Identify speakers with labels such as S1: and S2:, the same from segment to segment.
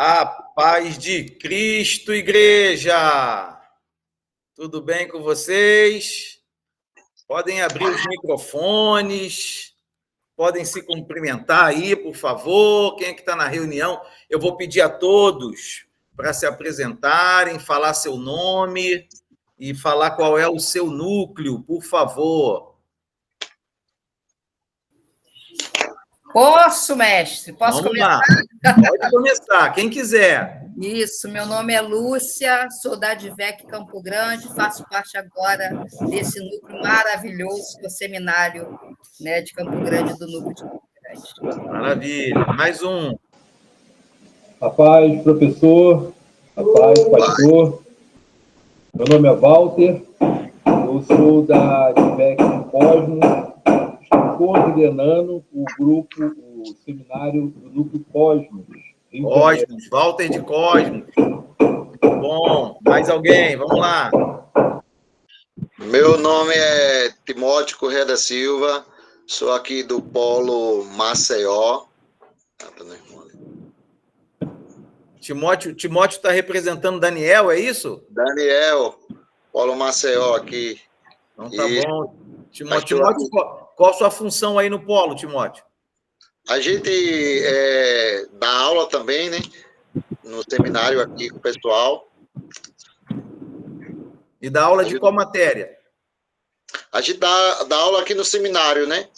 S1: A paz de Cristo, igreja! Tudo bem com vocês? Podem abrir os microfones, podem se cumprimentar aí, por favor. Quem é que está na reunião? Eu vou pedir a todos para se apresentarem, falar seu nome e falar qual é o seu núcleo, por favor.
S2: Posso, mestre? Posso
S1: Vamos
S2: começar?
S1: lá. Pode começar, quem quiser.
S2: Isso, meu nome é Lúcia, sou da Advec Campo Grande, faço parte agora desse núcleo maravilhoso, que é o seminário, né, de Campo Grande, do núcleo de Campo Grande.
S1: Maravilha. Mais um.
S3: A paz, professor. A paz, pastor. Meu nome é Walter. Eu sou da Advec Cosmo. Estou coordenando o grupo, o seminário do núcleo Cosmos.
S1: Cosmos, Walter de Cosmos. Bom, mais alguém? Vamos lá.
S4: Meu nome é Timóteo Corrêa da Silva, sou aqui do Polo Maceió.
S1: Timóteo está representando Daniel, é isso?
S4: Daniel, Polo Maceió aqui.
S1: Então tá bom. Timóteo, qual a sua função aí no Polo, Timóteo?
S4: A gente dá aula também, né? No seminário aqui com o pessoal.
S1: E dá aula de qual matéria?
S4: A gente dá aula aqui no seminário, né?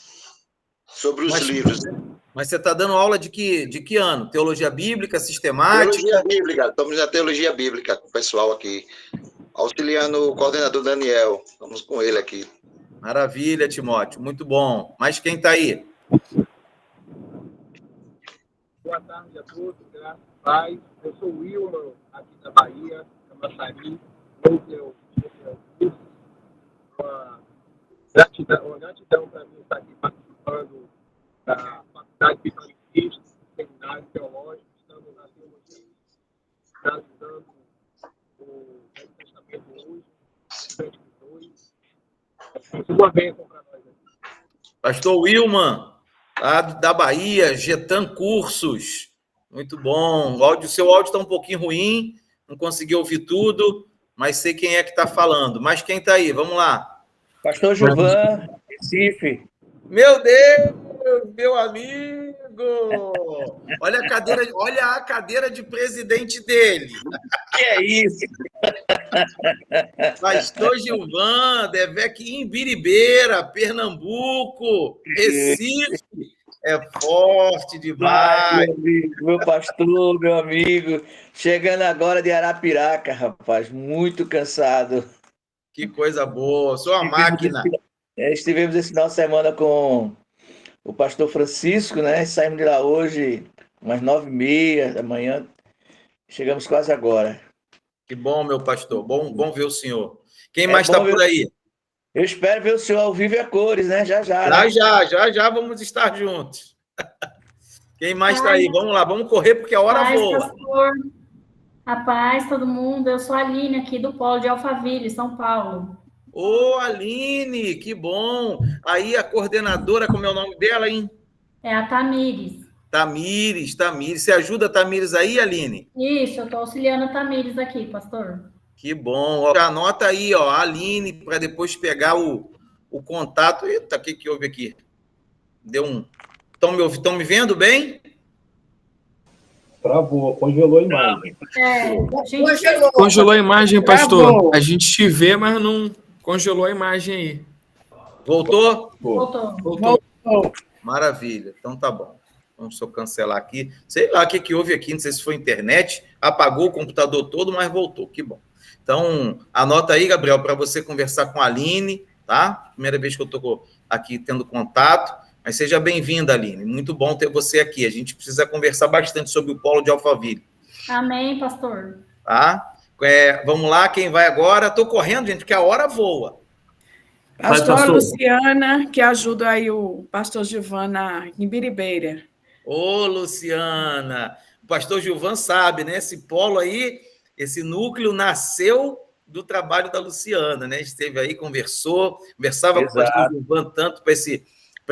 S4: Sobre os livros. Né?
S1: Mas você está dando aula de que ano? Teologia bíblica, sistemática?
S4: Teologia bíblica. Estamos na teologia bíblica com o pessoal aqui. Auxiliando o coordenador Daniel. Estamos com ele aqui.
S1: Maravilha, Timóteo. Muito bom. Mas quem está aí?
S5: Boa tarde a todos, graças a Paz. Eu sou o Wilman, aqui da Bahia, Camaçari, núcleo. Uma gratidão para mim estar aqui participando da Faculdade Vitória de Cristo, Seminário Teológico. Estamos na teologia, analisando o Velho Testamento hoje, 22. Uma bênção para nós aqui.
S1: Pastor Wilman, da Bahia, Getan Cursos. Muito bom. Seu áudio está um pouquinho ruim, não consegui ouvir tudo, mas sei quem é que está falando. Mas quem está aí? Vamos lá.
S6: Pastor Gilvan, Recife.
S1: Meu Deus, meu amigo! Olha a cadeira de presidente dele.
S6: Que é isso?
S1: Pastor Gilvan, Devec em Biribeira, Pernambuco, Recife. É forte demais.
S6: Meu pastor, meu amigo. Chegando agora de Arapiraca, rapaz. Muito cansado.
S1: Que coisa boa. Sou uma máquina.
S6: Estivemos esse final de semana com o pastor Francisco, né? Saímos de lá hoje, umas 9h30 da manhã. Chegamos quase agora.
S1: Que bom, meu pastor. Bom ver o senhor. Quem mais está por aí?
S6: Eu espero ver o senhor ao vivo e a cores, né? Já.
S1: Já vamos estar juntos. Quem mais está aí? Vamos lá, vamos correr porque a hora voa.
S7: Pastor. A paz, todo mundo. Eu sou a Aline, aqui do Polo de Alphaville, São Paulo.
S1: Ô, Aline, que bom. Aí a coordenadora, como é o nome dela, hein?
S7: É a Tamires.
S1: Tamires. Você ajuda a Tamires aí, Aline?
S7: Isso, eu estou auxiliando a Tamires aqui, pastor.
S1: Que bom. Anota aí, ó, a Aline, para depois pegar o contato. Eita, o que houve aqui? Deu um... Estão me vendo bem?
S3: Travou, congelou a imagem.
S8: Congelou a imagem, pastor. Travou. A gente te vê, mas não congelou a imagem aí.
S1: Voltou?
S7: Voltou.
S1: Maravilha. Então tá bom. Vamos só cancelar aqui. Sei lá o que houve aqui, não sei se foi internet, apagou o computador todo, mas voltou. Que bom. Então, anota aí, Gabriel, para você conversar com a Aline, tá? Primeira vez que eu estou aqui tendo contato. Mas seja bem-vinda, Aline. Muito bom ter você aqui. A gente precisa conversar bastante sobre o Polo de Alphaville.
S7: Amém, pastor.
S1: Tá? Vamos lá, quem vai agora? Estou correndo, gente, porque a hora voa.
S9: Pastor Luciana, que ajuda aí o pastor Gilvan em Biribeira.
S1: Ô, Luciana. O pastor Gilvan sabe, né? Esse polo aí, esse núcleo nasceu do trabalho da Luciana, né? Esteve aí, conversava com o pastor Gilvan tanto para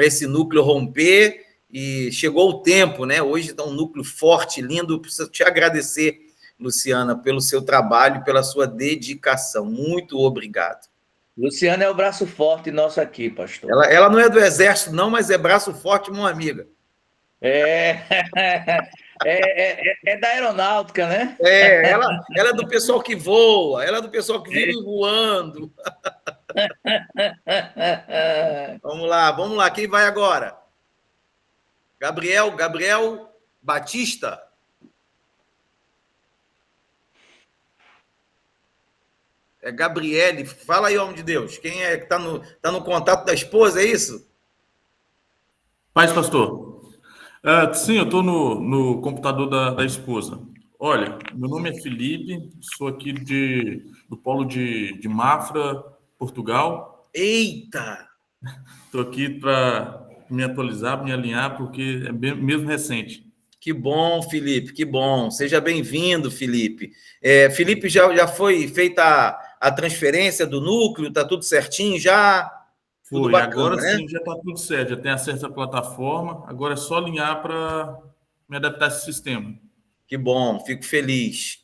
S1: esse núcleo romper, e chegou o tempo, né? Hoje está um núcleo forte, lindo. Preciso te agradecer, Luciana, pelo seu trabalho, pela sua dedicação. Muito obrigado.
S6: Luciana é o braço forte nosso aqui, pastor.
S1: Ela não é do Exército, não, mas é braço forte, uma amiga.
S6: É da aeronáutica, né?
S1: Ela é do pessoal que voa, ela é do pessoal que vive voando. Vamos lá. Quem vai agora? Gabriel Batista. É Gabriele. Fala aí, homem de Deus. Quem é que está no contato da esposa, é isso?
S10: Paz, pastor. Sim, eu estou no computador da esposa. Olha, meu nome é Felipe, sou aqui do Polo de Mafra, Portugal.
S1: Eita!
S10: Estou aqui para me atualizar, me alinhar, porque é mesmo recente.
S1: Que bom, Felipe, que bom. Seja bem-vindo, Felipe. Felipe, já foi feita a transferência do núcleo? Está tudo certinho já?
S10: Foi,
S1: tudo bacana,
S10: agora
S1: né?
S10: sim já está tudo certo, já tem acesso à plataforma, agora é só alinhar para me adaptar a esse sistema.
S1: Que bom, fico feliz.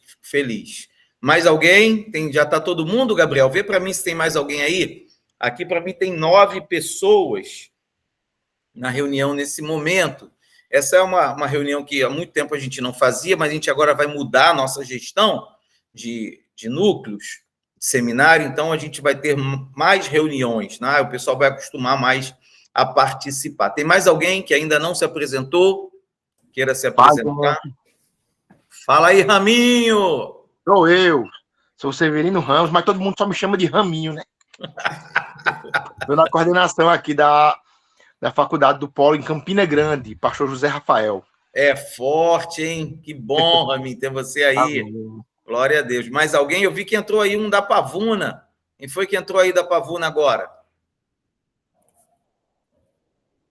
S1: Mais alguém? Já está todo mundo, Gabriel? Vê para mim se tem mais alguém aí. Aqui para mim tem 9 pessoas na reunião nesse momento. Essa é uma reunião que há muito tempo a gente não fazia, mas a gente agora vai mudar a nossa gestão de núcleos, de seminário, então a gente vai ter mais reuniões, né? O pessoal vai acostumar mais a participar. Tem mais alguém que ainda não se apresentou? Queira se apresentar? Fala aí, Raminho!
S11: Sou eu. Sou Severino Ramos, mas todo mundo só me chama de Raminho, né? Estou na coordenação aqui da Faculdade do Polo em Campina Grande, pastor José Rafael.
S1: É forte, hein? Que bom, Raminho, ter você aí. Glória a Deus. Mais alguém? Eu vi que entrou aí um da Pavuna. Quem foi que entrou aí da Pavuna agora?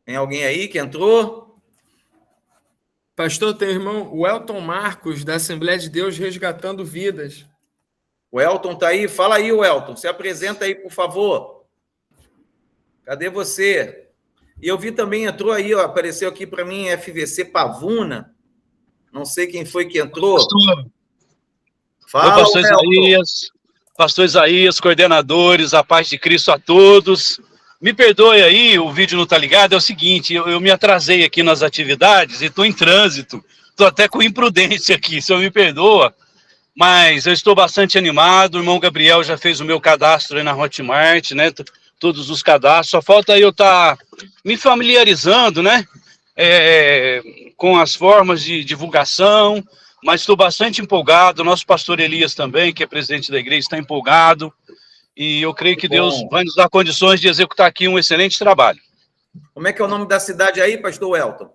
S1: Tem alguém aí que entrou?
S8: Pastor, tem o irmão Welton Marcos, da Assembleia de Deus, Resgatando Vidas.
S1: O Elton tá aí? Fala aí, Welton. Se apresenta aí, por favor. Cadê você? E eu vi também, entrou aí, ó, apareceu aqui para mim, FVC Pavuna. Não sei quem foi que entrou.
S12: Pastor.
S1: Fala,
S12: Pastor Isaías, coordenadores, a paz de Cristo a todos. Me perdoe aí, o vídeo não está ligado, é o seguinte, eu me atrasei aqui nas atividades e estou em trânsito, estou até com imprudência aqui, o senhor me perdoa, mas eu estou bastante animado, o irmão Gabriel já fez o meu cadastro aí na Hotmart, né, todos os cadastros, só falta eu estar me familiarizando, né, com as formas de divulgação, mas estou bastante empolgado, o nosso pastor Elias também, que é presidente da igreja, está empolgado, e eu creio que Deus vai nos dar condições de executar aqui um excelente trabalho.
S1: Como é que é o nome da cidade aí, pastor Welton?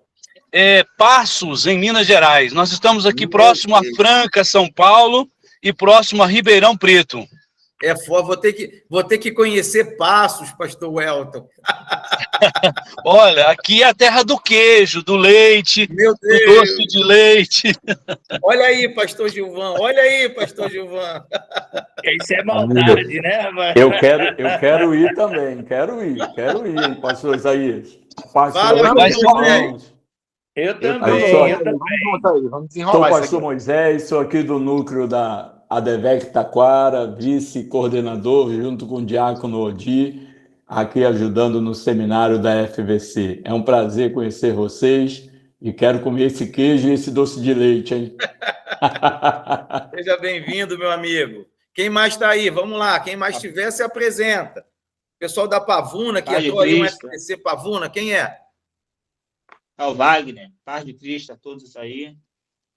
S12: Passos, em Minas Gerais. Nós estamos aqui próximo a Franca, São Paulo, e próximo a Ribeirão Preto.
S1: Vou ter que conhecer Passos, pastor Welton.
S12: Olha, aqui é a terra do queijo, do leite,
S1: Meu Deus.
S12: do doce de leite.
S1: Olha aí, pastor Gilvan.
S6: Isso é maldade, né, rapaz?
S13: Eu quero ir também, quero ir, pastor Isaías.
S6: Eu também.
S11: Vamos desenrolar.
S13: Sou pastor Moisés, sou aqui do núcleo da ADVEC Taquara, vice-coordenador, junto com o diácono Odi, aqui ajudando no seminário da FVC. É um prazer conhecer vocês e quero comer esse queijo e esse doce de leite, hein?
S1: Seja bem-vindo, meu amigo. Quem mais está aí? Vamos lá. Quem mais tiver, se apresenta. O pessoal da Pavuna, que entrou aí, um FVC Pavuna, quem é?
S14: É o Wagner, paz de Cristo a todos aí.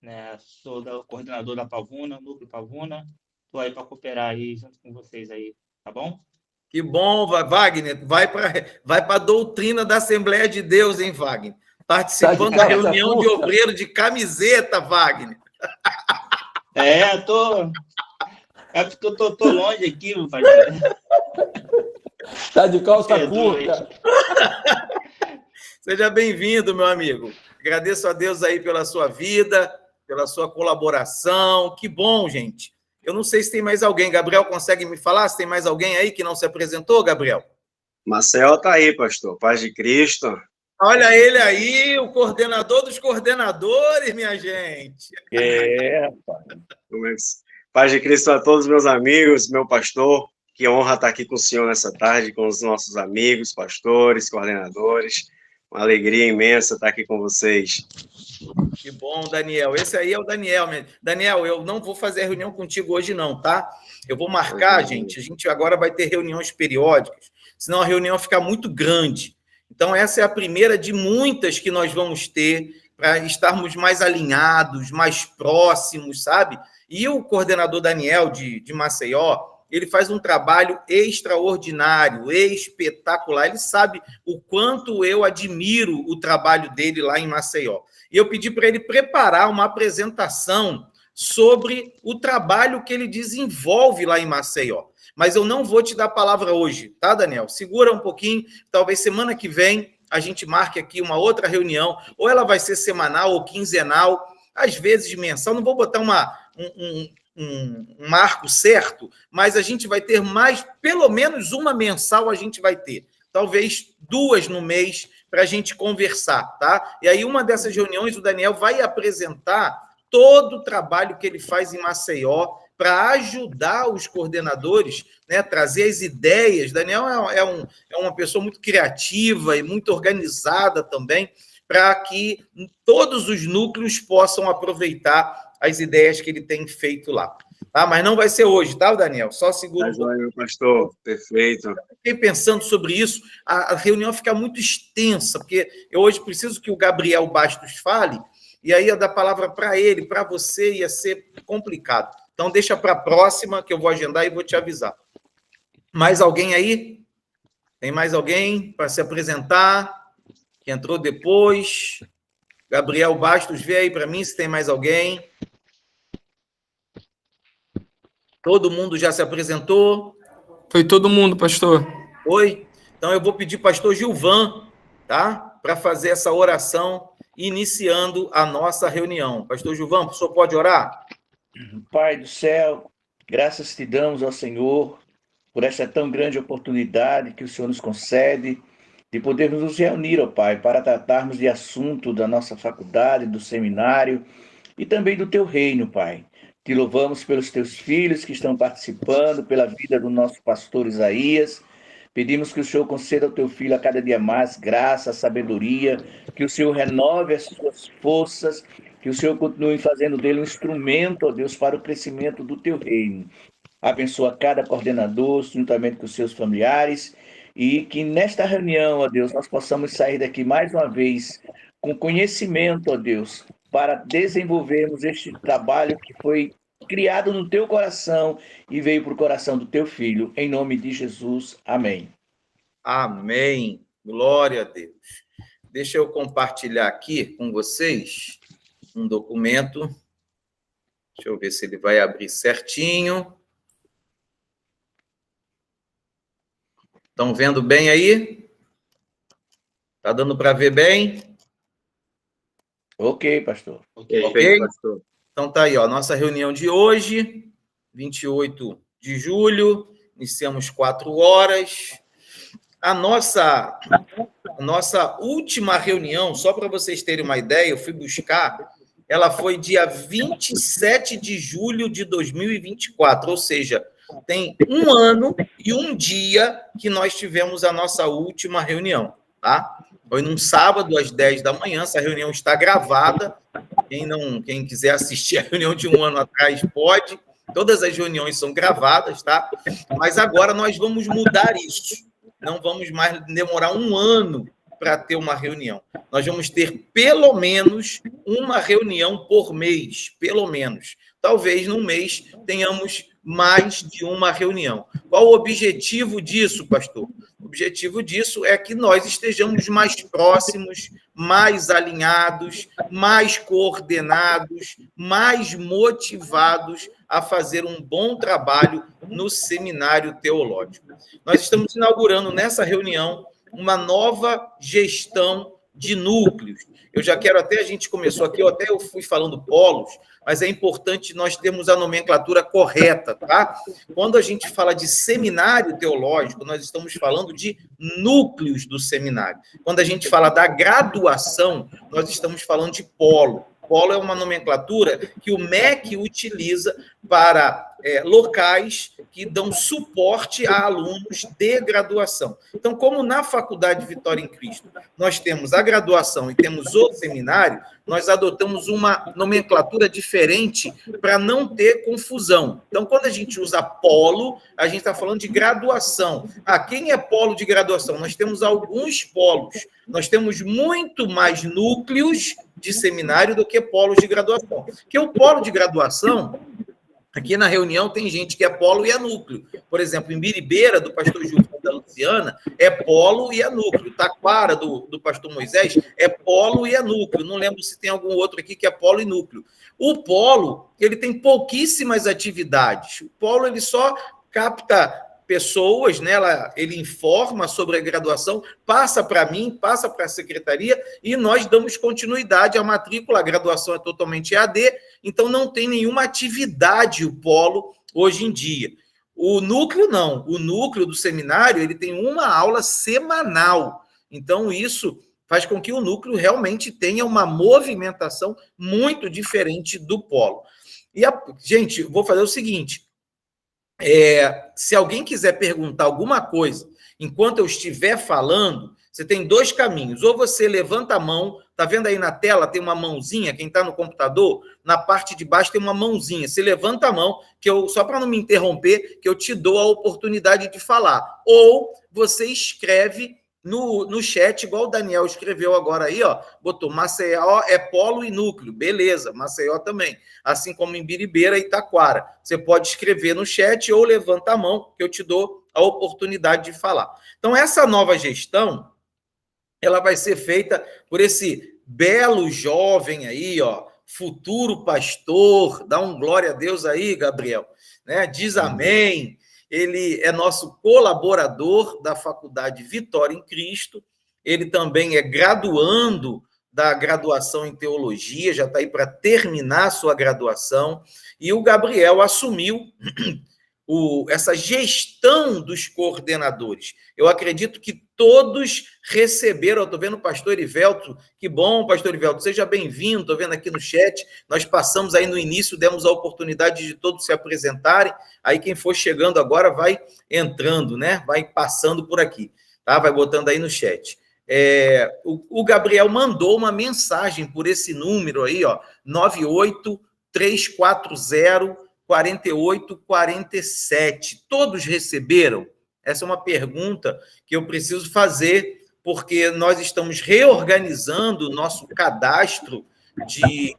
S14: Né? Sou coordenador da Pavuna, núcleo Pavuna. Estou aí para cooperar aí junto com vocês aí, tá bom?
S1: Que bom, Wagner. Vai para a doutrina da Assembleia de Deus, hein, Wagner? Participando da reunião de obreiro de camiseta, Wagner.
S14: É porque eu tô longe aqui, meu pai.
S13: Está de calça curta.
S1: Seja bem-vindo, meu amigo. Agradeço a Deus aí pela sua vida, pela sua colaboração. Que bom, gente. Eu não sei se tem mais alguém. Gabriel, consegue me falar se tem mais alguém aí que não se apresentou, Gabriel?
S15: Marcel tá aí, pastor. Paz de Cristo.
S1: Olha ele aí, o coordenador dos coordenadores, minha gente.
S6: Rapaz.
S15: Paz de Cristo a todos meus amigos, meu pastor. Que honra estar aqui com o senhor nessa tarde, com os nossos amigos, pastores, coordenadores. Uma alegria imensa estar aqui com vocês.
S1: Que bom, Daniel. Esse aí é o Daniel. Daniel, eu não vou fazer reunião contigo hoje, não, tá? Eu vou marcar, gente. A gente agora vai ter reuniões periódicas, senão a reunião fica muito grande. Então, essa é a primeira de muitas que nós vamos ter para estarmos mais alinhados, mais próximos, sabe? E o coordenador Daniel de Maceió, ele faz um trabalho extraordinário, espetacular. Ele sabe o quanto eu admiro o trabalho dele lá em Maceió. E eu pedi para ele preparar uma apresentação sobre o trabalho que ele desenvolve lá em Maceió. Mas eu não vou te dar a palavra hoje, tá, Daniel? Segura um pouquinho, talvez semana que vem a gente marque aqui uma outra reunião, ou ela vai ser semanal ou quinzenal, às vezes mensal. Não vou botar um marco certo, mas a gente vai ter mais, pelo menos uma mensal a gente vai ter. Talvez 2 no mês para a gente conversar, tá? E aí uma dessas reuniões o Daniel vai apresentar todo o trabalho que ele faz em Maceió para ajudar os coordenadores, né, trazer as ideias. Daniel é uma pessoa muito criativa e muito organizada também, para que todos os núcleos possam aproveitar as ideias que ele tem feito lá. Tá? Mas não vai ser hoje, tá, Daniel? Só segura.
S15: Meu pastor, perfeito.
S1: Fiquei pensando sobre isso, a reunião fica muito extensa, porque eu hoje preciso que o Gabriel Bastos fale, e aí eu dar a palavra para ele, para você, ia ser complicado. Então, deixa para a próxima, que eu vou agendar e vou te avisar. Mais alguém aí? Tem mais alguém para se apresentar? Que entrou depois? Gabriel Bastos, vê aí para mim se tem mais alguém. Todo mundo já se apresentou?
S8: Foi todo mundo, pastor.
S1: Foi? Então, eu vou pedir pastor Gilvan, tá? Para fazer essa oração, iniciando a nossa reunião. Pastor Gilvan, o senhor pode orar?
S6: Pai do céu, graças te damos ao Senhor por essa tão grande oportunidade que o Senhor nos concede de podermos nos reunir, ó Pai, para tratarmos de assunto da nossa faculdade, do seminário e também do teu reino, Pai. Te louvamos pelos teus filhos que estão participando, pela vida do nosso pastor Isaías. Pedimos que o Senhor conceda ao teu filho a cada dia mais graça, sabedoria, que o Senhor renove as suas forças, que o Senhor continue fazendo dele um instrumento, ó Deus, para o crescimento do teu reino. Abençoa cada coordenador, juntamente com os seus familiares, e que nesta reunião, ó Deus, nós possamos sair daqui mais uma vez com conhecimento, ó Deus, para desenvolvermos este trabalho que foi criado no teu coração e veio para o coração do teu filho. Em nome de Jesus. Amém.
S1: Amém. Glória a Deus. Deixa eu compartilhar aqui com vocês um documento. Deixa eu ver se ele vai abrir certinho. Estão vendo bem aí? Está dando para ver bem?
S6: Ok, pastor.
S1: Ok? Pastor. Então tá aí, ó, nossa reunião de hoje, 28 de julho, iniciamos 4 horas. A nossa última reunião, só para vocês terem uma ideia, eu fui buscar, ela foi dia 27 de julho de 2024, ou seja, tem 1 ano e 1 dia que nós tivemos a nossa última reunião, tá? Foi num sábado, às 10 da manhã, essa reunião está gravada, quem quiser assistir a reunião de 1 ano atrás pode, todas as reuniões são gravadas, tá? Mas agora nós vamos mudar isso, não vamos mais demorar 1 ano para ter uma reunião. Nós vamos ter pelo menos uma reunião por mês, pelo menos. Talvez num mês tenhamos mais de uma reunião. Qual o objetivo disso, pastor? O objetivo disso é que nós estejamos mais próximos, mais alinhados, mais coordenados, mais motivados a fazer um bom trabalho no seminário teológico. Nós estamos inaugurando nessa reunião uma nova gestão de núcleos. Eu já quero até, a gente começou aqui, eu fui falando polos, mas é importante nós termos a nomenclatura correta, tá? Quando a gente fala de seminário teológico, nós estamos falando de núcleos do seminário. Quando a gente fala da graduação, nós estamos falando de polo. Polo é uma nomenclatura que o MEC utiliza para locais que dão suporte a alunos de graduação. Então, como na Faculdade Vitória em Cristo nós temos a graduação e temos o seminário, nós adotamos uma nomenclatura diferente para não ter confusão. Então, quando a gente usa polo, a gente está falando de graduação. Quem é polo de graduação? Nós temos alguns polos. Nós temos muito mais núcleos de seminário do que polos de graduação. Porque o polo de graduação, aqui na reunião tem gente que é polo e é núcleo. Por exemplo, em Biribeira, do pastor Gilson da Luciana, é polo e é núcleo. Taquara, do pastor Moisés, é polo e é núcleo. Não lembro se tem algum outro aqui que é polo e núcleo. O polo, ele tem pouquíssimas atividades. O polo, ele só capta pessoas, né? Ele informa sobre a graduação, passa para mim, passa para a secretaria, e nós damos continuidade à matrícula. A graduação é totalmente EAD, então não tem nenhuma atividade o polo hoje em dia. O núcleo não. O núcleo do seminário, ele tem uma aula semanal. Então, isso faz com que o núcleo realmente tenha uma movimentação muito diferente do polo. E, gente, vou fazer o seguinte, se alguém quiser perguntar alguma coisa enquanto eu estiver falando, você tem dois caminhos. Ou você levanta a mão, tá vendo aí na tela, tem uma mãozinha, quem está no computador, na parte de baixo tem uma mãozinha. Você levanta a mão, que eu, só para não me interromper, que eu te dou a oportunidade de falar. Ou você escreve no chat, igual o Daniel escreveu agora aí, ó, botou Maceió é polo e núcleo, beleza, Maceió também, assim como em Biribeira e Taquara. Você pode escrever no chat ou levanta a mão, que eu te dou a oportunidade de falar. Então, essa nova gestão, ela vai ser feita por esse belo jovem aí, ó, futuro pastor, dá um glória a Deus aí, Gabriel, né? Diz amém. Ele é nosso colaborador da Faculdade Vitória em Cristo, ele também é graduando da graduação em Teologia, já está aí para terminar a sua graduação, e o Gabriel assumiu essa gestão dos coordenadores. Eu acredito que todos receberam, eu estou vendo o pastor Erivelto, que bom, pastor Erivelto, seja bem-vindo, estou vendo aqui no chat, nós passamos aí no início, demos a oportunidade de todos se apresentarem, aí quem for chegando agora vai entrando, né? Vai passando por aqui, tá? Vai botando aí no chat. O Gabriel mandou uma mensagem por esse número aí, ó, 98340-4847. Todos receberam? Essa é uma pergunta que eu preciso fazer, porque nós estamos reorganizando o nosso cadastro de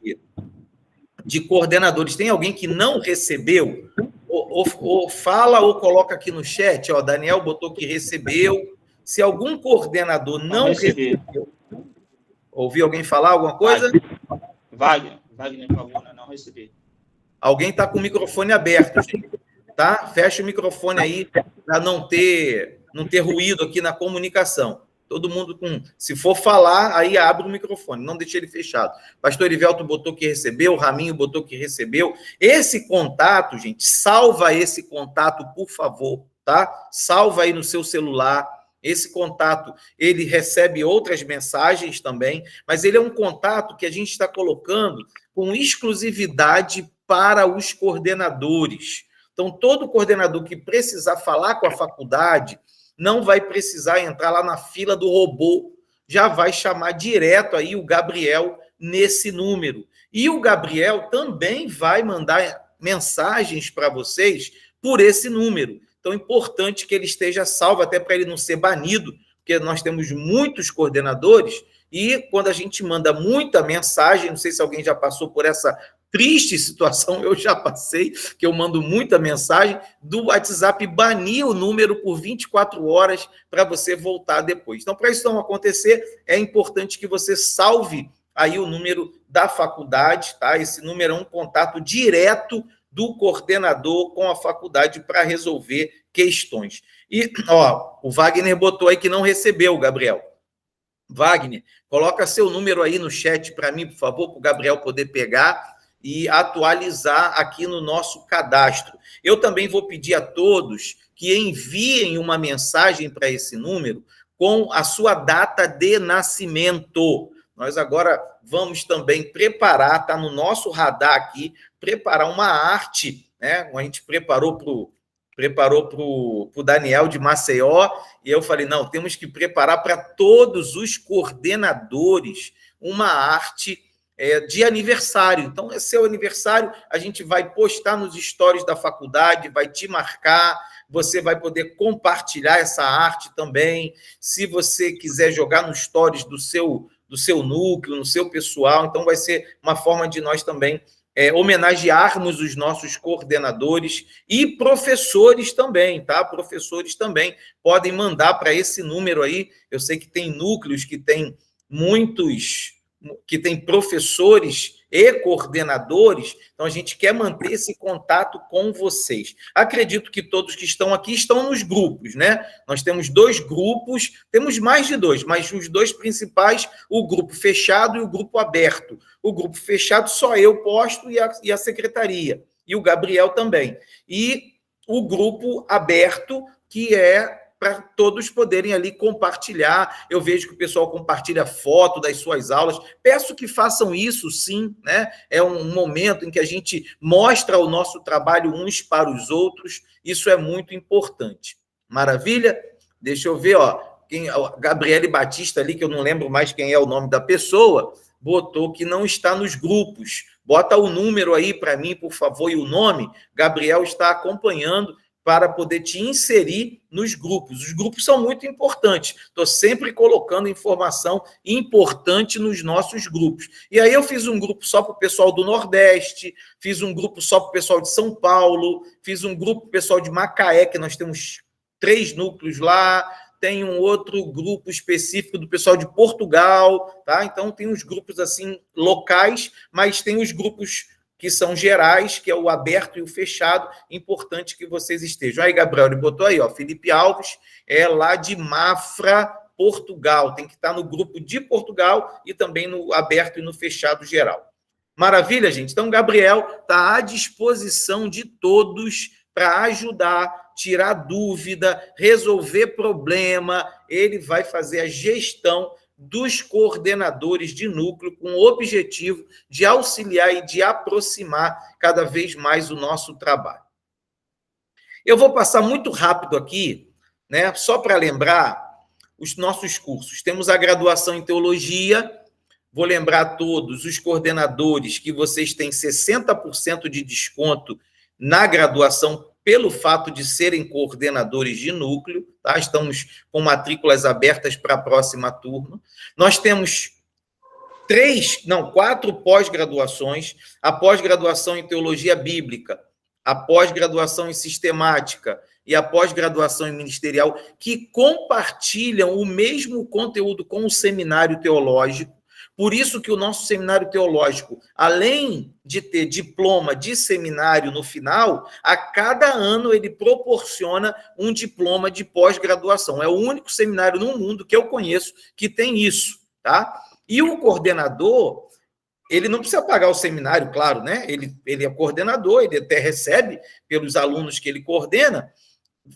S1: coordenadores. Tem alguém que não recebeu? Ou fala ou coloca aqui no chat, ó, Daniel botou que recebeu. Se algum coordenador não recebeu... Ouvi alguém falar alguma coisa?
S14: Wagner Pavuna, não recebi.
S1: Alguém está com o microfone aberto, gente. Tá? Fecha o microfone aí para não ter ruído aqui na comunicação. Todo mundo se for falar, aí abre o microfone, não deixe ele fechado. Pastor Erivelto botou que recebeu, Raminho botou que recebeu. Esse contato, gente, salva esse contato, por favor, tá? Salva aí no seu celular. Esse contato, ele recebe outras mensagens também, mas ele é um contato que a gente está colocando com exclusividade para os coordenadores. Então, todo coordenador que precisar falar com a faculdade não vai precisar entrar lá na fila do robô, já vai chamar direto aí o Gabriel nesse número. E o Gabriel também vai mandar mensagens para vocês por esse número. Então, é importante que ele esteja salvo, até para ele não ser banido, porque nós temos muitos coordenadores, e quando a gente manda muita mensagem, não sei se alguém já passou por essa triste situação, eu já passei, que eu mando muita mensagem, do WhatsApp banir o número por 24 horas para você voltar depois. Então, para isso não acontecer, é importante que você salve aí o número da faculdade, tá? Esse número é um contato direto do coordenador com a faculdade para resolver questões. E, ó, o Wagner botou aí que não recebeu, Gabriel. Wagner, coloca seu número aí no chat para mim, por favor, para o Gabriel poder pegar e atualizar aqui no nosso cadastro. Eu também vou pedir a todos que enviem uma mensagem para esse número com a sua data de nascimento. Nós agora vamos também preparar, está no nosso radar aqui, preparar uma arte, né? A gente preparou para o Daniel de Maceió, e eu falei, não, temos que preparar para todos os coordenadores uma arte de aniversário. Então, é seu aniversário, a gente vai postar nos stories da faculdade, vai te marcar, você vai poder compartilhar essa arte também, se você quiser jogar nos stories do seu núcleo, no seu pessoal, então vai ser uma forma de nós também homenagearmos os nossos coordenadores e professores também, tá? Professores também podem mandar para esse número aí. Eu sei que tem núcleos que tem professores e coordenadores, então a gente quer manter esse contato com vocês. Acredito que todos que estão aqui estão nos grupos, né? Nós temos 2 grupos, temos mais de 2, mas os 2 principais, o grupo fechado e o grupo aberto. O grupo fechado só eu posto e a secretaria, e o Gabriel também. E o grupo aberto, que é para todos poderem ali compartilhar. Eu vejo que o pessoal compartilha foto das suas aulas. Peço que façam isso, sim, né? É um momento em que a gente mostra o nosso trabalho uns para os outros. Isso é muito importante. Maravilha? Deixa eu ver, ó. Gabriele Batista ali, que eu não lembro mais quem é o nome da pessoa, botou que não está nos grupos. Bota o número aí para mim, por favor, e o nome. Gabriel está acompanhando para poder te inserir nos grupos. Os grupos são muito importantes. Estou sempre colocando informação importante nos nossos grupos. E aí eu fiz um grupo só para o pessoal do Nordeste, fiz um grupo só para o pessoal de São Paulo, fiz um grupo para o pessoal de Macaé, que nós temos 3 núcleos lá, tem um outro grupo específico do pessoal de Portugal, tá? Então tem os grupos assim locais, mas tem os grupos que são gerais, que é o aberto e o fechado. Importante que vocês estejam. Aí, Gabriel, ele botou aí, ó, Felipe Alves é lá de Mafra, Portugal. Tem que estar no grupo de Portugal e também no aberto e no fechado geral. Maravilha, gente? Então, Gabriel está à disposição de todos para ajudar, tirar dúvida, resolver problema. Ele vai fazer a gestão dos coordenadores de núcleo com o objetivo de auxiliar e de aproximar cada vez mais o nosso trabalho. Eu vou passar muito rápido aqui, né, só para lembrar os nossos cursos. Temos a graduação em teologia. Vou lembrar a todos os coordenadores que vocês têm 60% de desconto na graduação pelo fato de serem coordenadores de núcleo, tá? Estamos com matrículas abertas para a próxima turma. Nós temos 4 pós-graduações: a pós-graduação em teologia bíblica, a pós-graduação em sistemática e a pós-graduação em ministerial, que compartilham o mesmo conteúdo com o seminário teológico. Por isso que o nosso seminário teológico, além de ter diploma de seminário no final, a cada ano ele proporciona um diploma de pós-graduação. É o único seminário no mundo que eu conheço que tem isso, tá? E o coordenador, ele não precisa pagar o seminário, claro, né? Ele é coordenador, ele até recebe pelos alunos que ele coordena,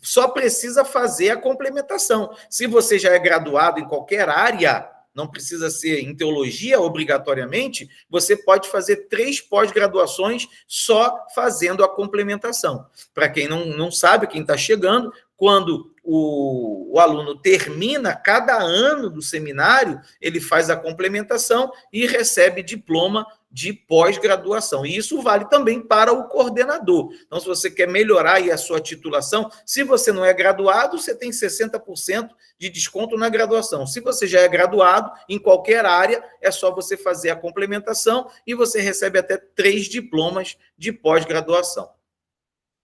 S1: só precisa fazer a complementação. Se você já é graduado em qualquer área, não precisa ser em teologia obrigatoriamente, você pode fazer 3 pós-graduações só fazendo a complementação. Para quem não sabe, quem está chegando, quando o aluno termina cada ano do seminário, ele faz a complementação e recebe diploma de pós-graduação. E isso vale também para o coordenador. Então, se você quer melhorar aí a sua titulação, se você não é graduado, você tem 60% de desconto na graduação. Se você já é graduado, em qualquer área, é só você fazer a complementação e você recebe até 3 diplomas de pós-graduação.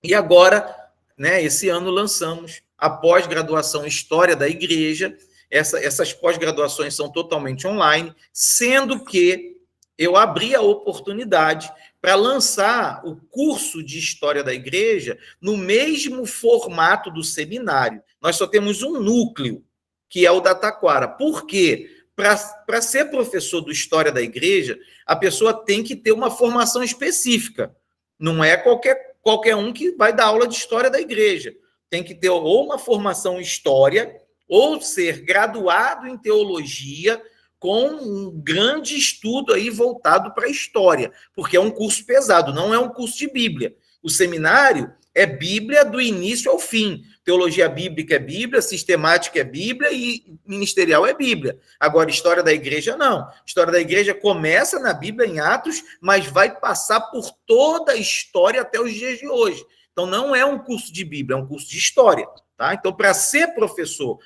S1: E agora, né, esse ano lançamos a pós-graduação História da Igreja. Essas pós-graduações são totalmente online, sendo que eu abri a oportunidade para lançar o curso de História da Igreja no mesmo formato do seminário. Nós só temos um núcleo, que é o da Taquara. Por quê? para ser professor do História da Igreja, a pessoa tem que ter uma formação específica. Não é qualquer um que vai dar aula de História da Igreja. Tem que ter ou uma formação em História, ou ser graduado em Teologia, com um grande estudo aí voltado para a História, porque é um curso pesado, não é um curso de Bíblia. O seminário é Bíblia do início ao fim. Teologia bíblica é Bíblia, sistemática é Bíblia e ministerial é Bíblia. Agora, História da Igreja, não. História da Igreja começa na Bíblia, em Atos, mas vai passar por toda a história até os dias de hoje. Então, não é um curso de Bíblia, é um curso de História. Tá? Então, para ser professor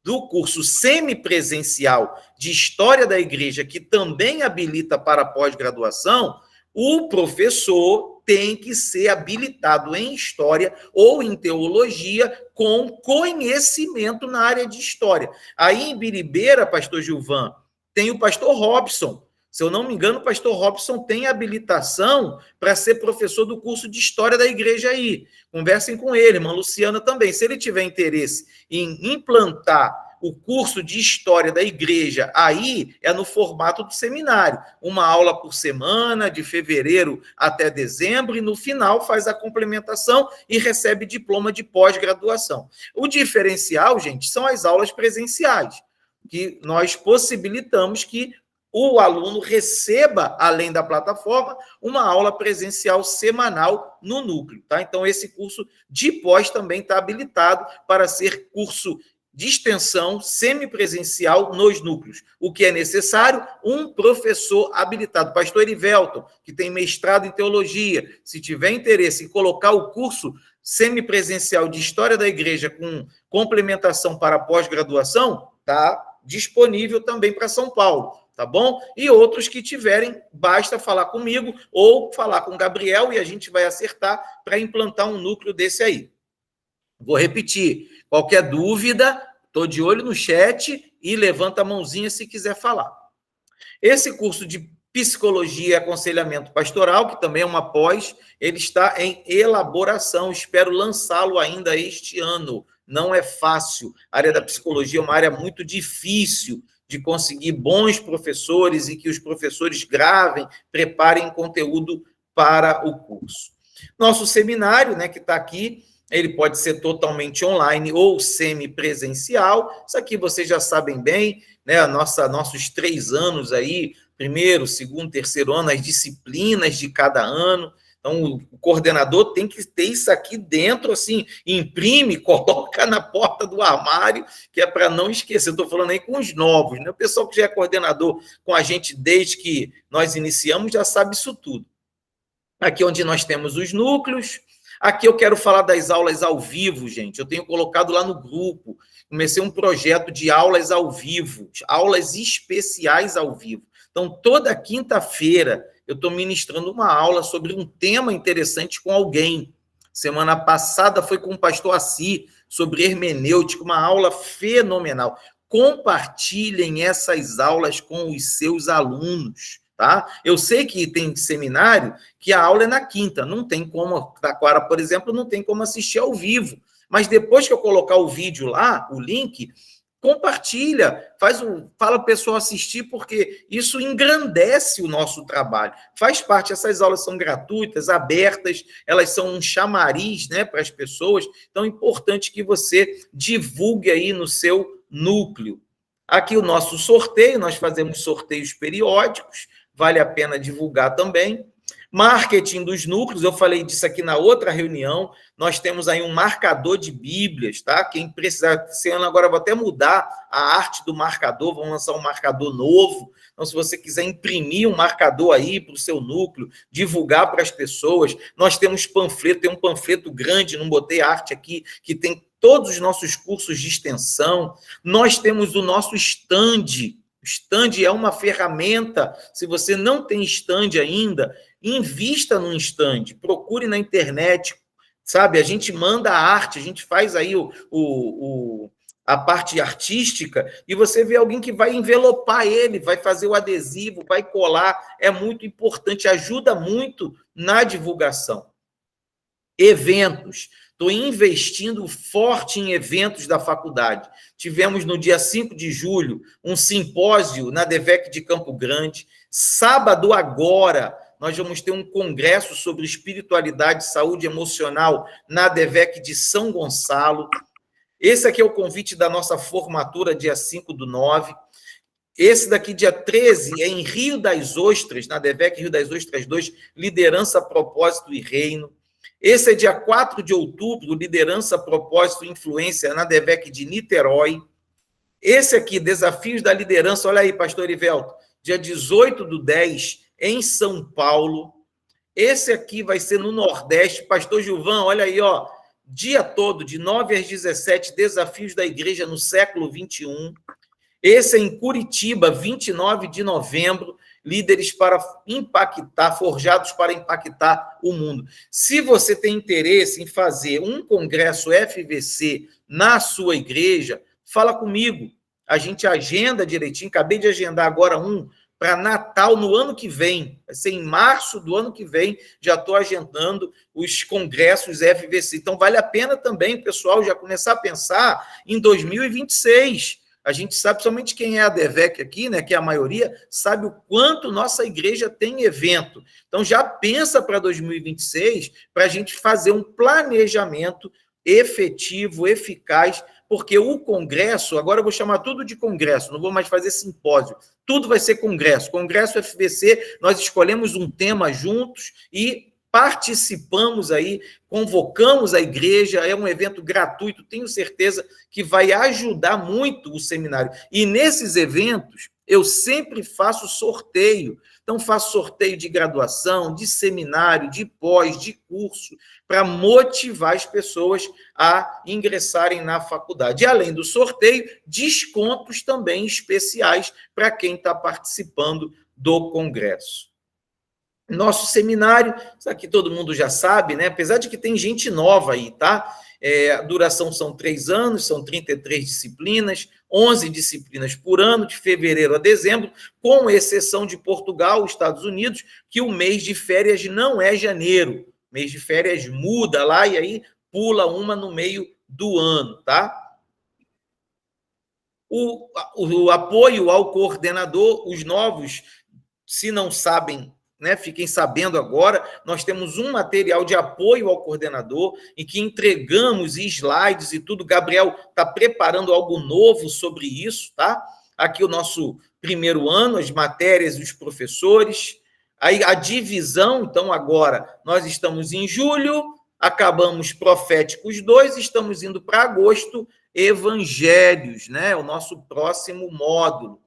S1: do curso semipresencial de História da Igreja, que também habilita para pós-graduação, o professor tem que ser habilitado em História ou em Teologia com conhecimento na área de História. Aí em Biribeira, pastor Gilvan, tem o pastor Robson. Se eu não me engano, o pastor Robson tem habilitação para ser professor do curso de História da Igreja aí. Conversem com ele, irmã Luciana também. Se ele tiver interesse em implantar o curso de História da Igreja aí, é no formato do seminário. Uma aula por semana, de fevereiro até dezembro, e no final faz a complementação e recebe diploma de pós-graduação. O diferencial, gente, são as aulas presenciais, que nós possibilitamos que o aluno receba, além da plataforma, uma aula presencial semanal no núcleo. Tá? Então, esse curso de pós também está habilitado para ser curso de extensão semipresencial nos núcleos. O que é necessário? Um professor habilitado. Pastor Erivelton, que tem mestrado em teologia, se tiver interesse em colocar o curso semipresencial de História da Igreja com complementação para pós-graduação, está disponível também para São Paulo, tá bom? E outros que tiverem, basta falar comigo ou falar com o Gabriel e a gente vai acertar para implantar um núcleo desse aí. Vou repetir, qualquer dúvida, estou de olho no chat e levanta a mãozinha se quiser falar. Esse curso de Psicologia e Aconselhamento Pastoral, que também é uma pós, ele está em elaboração, espero lançá-lo ainda este ano. Não é fácil, a área da psicologia é uma área muito difícil de conseguir bons professores e que os professores gravem, preparem conteúdo para o curso. Nosso seminário, né, que está aqui, ele pode ser totalmente online ou semipresencial. Isso aqui vocês já sabem bem, né? Nossos 3 anos aí, primeiro, segundo, terceiro ano, as disciplinas de cada ano. Então, o coordenador tem que ter isso aqui dentro, assim, imprime, coloca na porta do armário, que é para não esquecer. Estou falando aí com os novos, né? O pessoal que já é coordenador com a gente desde que nós iniciamos já sabe isso tudo. Aqui onde nós temos os núcleos. Aqui eu quero falar das aulas ao vivo, gente. Eu tenho colocado lá no grupo. Comecei um projeto de aulas ao vivo, aulas especiais ao vivo. Então, toda quinta-feira, eu estou ministrando uma aula sobre um tema interessante com alguém. Semana passada foi com o pastor Assi, sobre hermenêutica, uma aula fenomenal. Compartilhem essas aulas com os seus alunos. Tá? Eu sei que tem seminário que a aula é na quinta, não tem como, Taquara, por exemplo, não tem como assistir ao vivo, mas depois que eu colocar o vídeo lá, o link, compartilha, fala para o pessoal assistir, porque isso engrandece o nosso trabalho, faz parte, essas aulas são gratuitas, abertas, elas são um chamariz, né, para as pessoas, então é importante que você divulgue aí no seu núcleo. Aqui o nosso sorteio, nós fazemos sorteios periódicos, vale a pena divulgar também. Marketing dos núcleos, eu falei disso aqui na outra reunião, nós temos aí um marcador de Bíblias, tá? Quem precisar, esse ano agora eu vou até mudar a arte do marcador, vamos lançar um marcador novo. Então, se você quiser imprimir um marcador aí para o seu núcleo, divulgar para as pessoas, nós temos panfleto, tem um panfleto grande, não botei arte aqui, que tem todos os nossos cursos de extensão. Nós temos o nosso stand. O stand é uma ferramenta. Se você não tem stand ainda, invista num stand. Procure na internet, sabe? A gente manda a arte, a gente faz aí a parte artística e você vê alguém que vai envelopar ele, vai fazer o adesivo, vai colar. É muito importante, ajuda muito na divulgação. Eventos. Estou investindo forte em eventos da faculdade. Tivemos no dia 5 de julho um simpósio na DEVEC de Campo Grande. Sábado agora, nós vamos ter um congresso sobre espiritualidade e saúde emocional na DEVEC de São Gonçalo. Esse aqui é o convite da nossa formatura, dia 5/9. Esse daqui, dia 13, é em Rio das Ostras, na DEVEC Rio das Ostras 2, Liderança, Propósito e Reino. Esse é dia 4 de outubro, Liderança, Propósito e Influência, na DEVEC de Niterói. Esse aqui, Desafios da Liderança, olha aí, pastor Ivelto, dia 18/10, em São Paulo. Esse aqui vai ser no Nordeste, pastor Gilvan, olha aí, ó, dia todo, de 9 às 17, Desafios da Igreja no século XXI. Esse é em Curitiba, 29 de novembro, líderes para impactar, forjados para impactar o mundo. Se você tem interesse em fazer um congresso FVC na sua igreja, fala comigo. A gente agenda direitinho, acabei de agendar agora um para Natal no ano que vem. Vai ser em março do ano que vem, já estou agendando os congressos FVC. Então, vale a pena também, pessoal, já começar a pensar em 2026. A gente sabe, somente quem é a DEVEC aqui, né, que é a maioria, sabe o quanto nossa igreja tem evento. Então, já pensa para 2026, para a gente fazer um planejamento efetivo, eficaz, porque o congresso, agora eu vou chamar tudo de congresso, não vou mais fazer simpósio, tudo vai ser congresso. Congresso FVC, nós escolhemos um tema juntos e participamos aí, convocamos a igreja, é um evento gratuito, tenho certeza que vai ajudar muito o seminário. E nesses eventos, eu sempre faço sorteio. Então, faço sorteio de graduação, de seminário, de pós, de curso, para motivar as pessoas a ingressarem na faculdade. E, além do sorteio, descontos também especiais para quem está participando do congresso. Nosso seminário, isso aqui todo mundo já sabe, né? Apesar de que tem gente nova aí, tá? A duração são 3 anos, são 33 disciplinas, 11 disciplinas por ano, de fevereiro a dezembro, com exceção de Portugal, Estados Unidos, que o mês de férias não é janeiro. O mês de férias muda lá e aí pula uma no meio do ano, tá? O apoio ao coordenador, os novos, se não sabem, né, fiquem sabendo agora, nós temos um material de apoio ao coordenador, em que entregamos slides e tudo. Gabriel está preparando algo novo sobre isso, tá? Aqui o nosso primeiro ano, as matérias e os professores. Aí a divisão, então agora nós estamos em julho, acabamos Proféticos 2, estamos indo para agosto, Evangelhos, né? O nosso próximo módulo.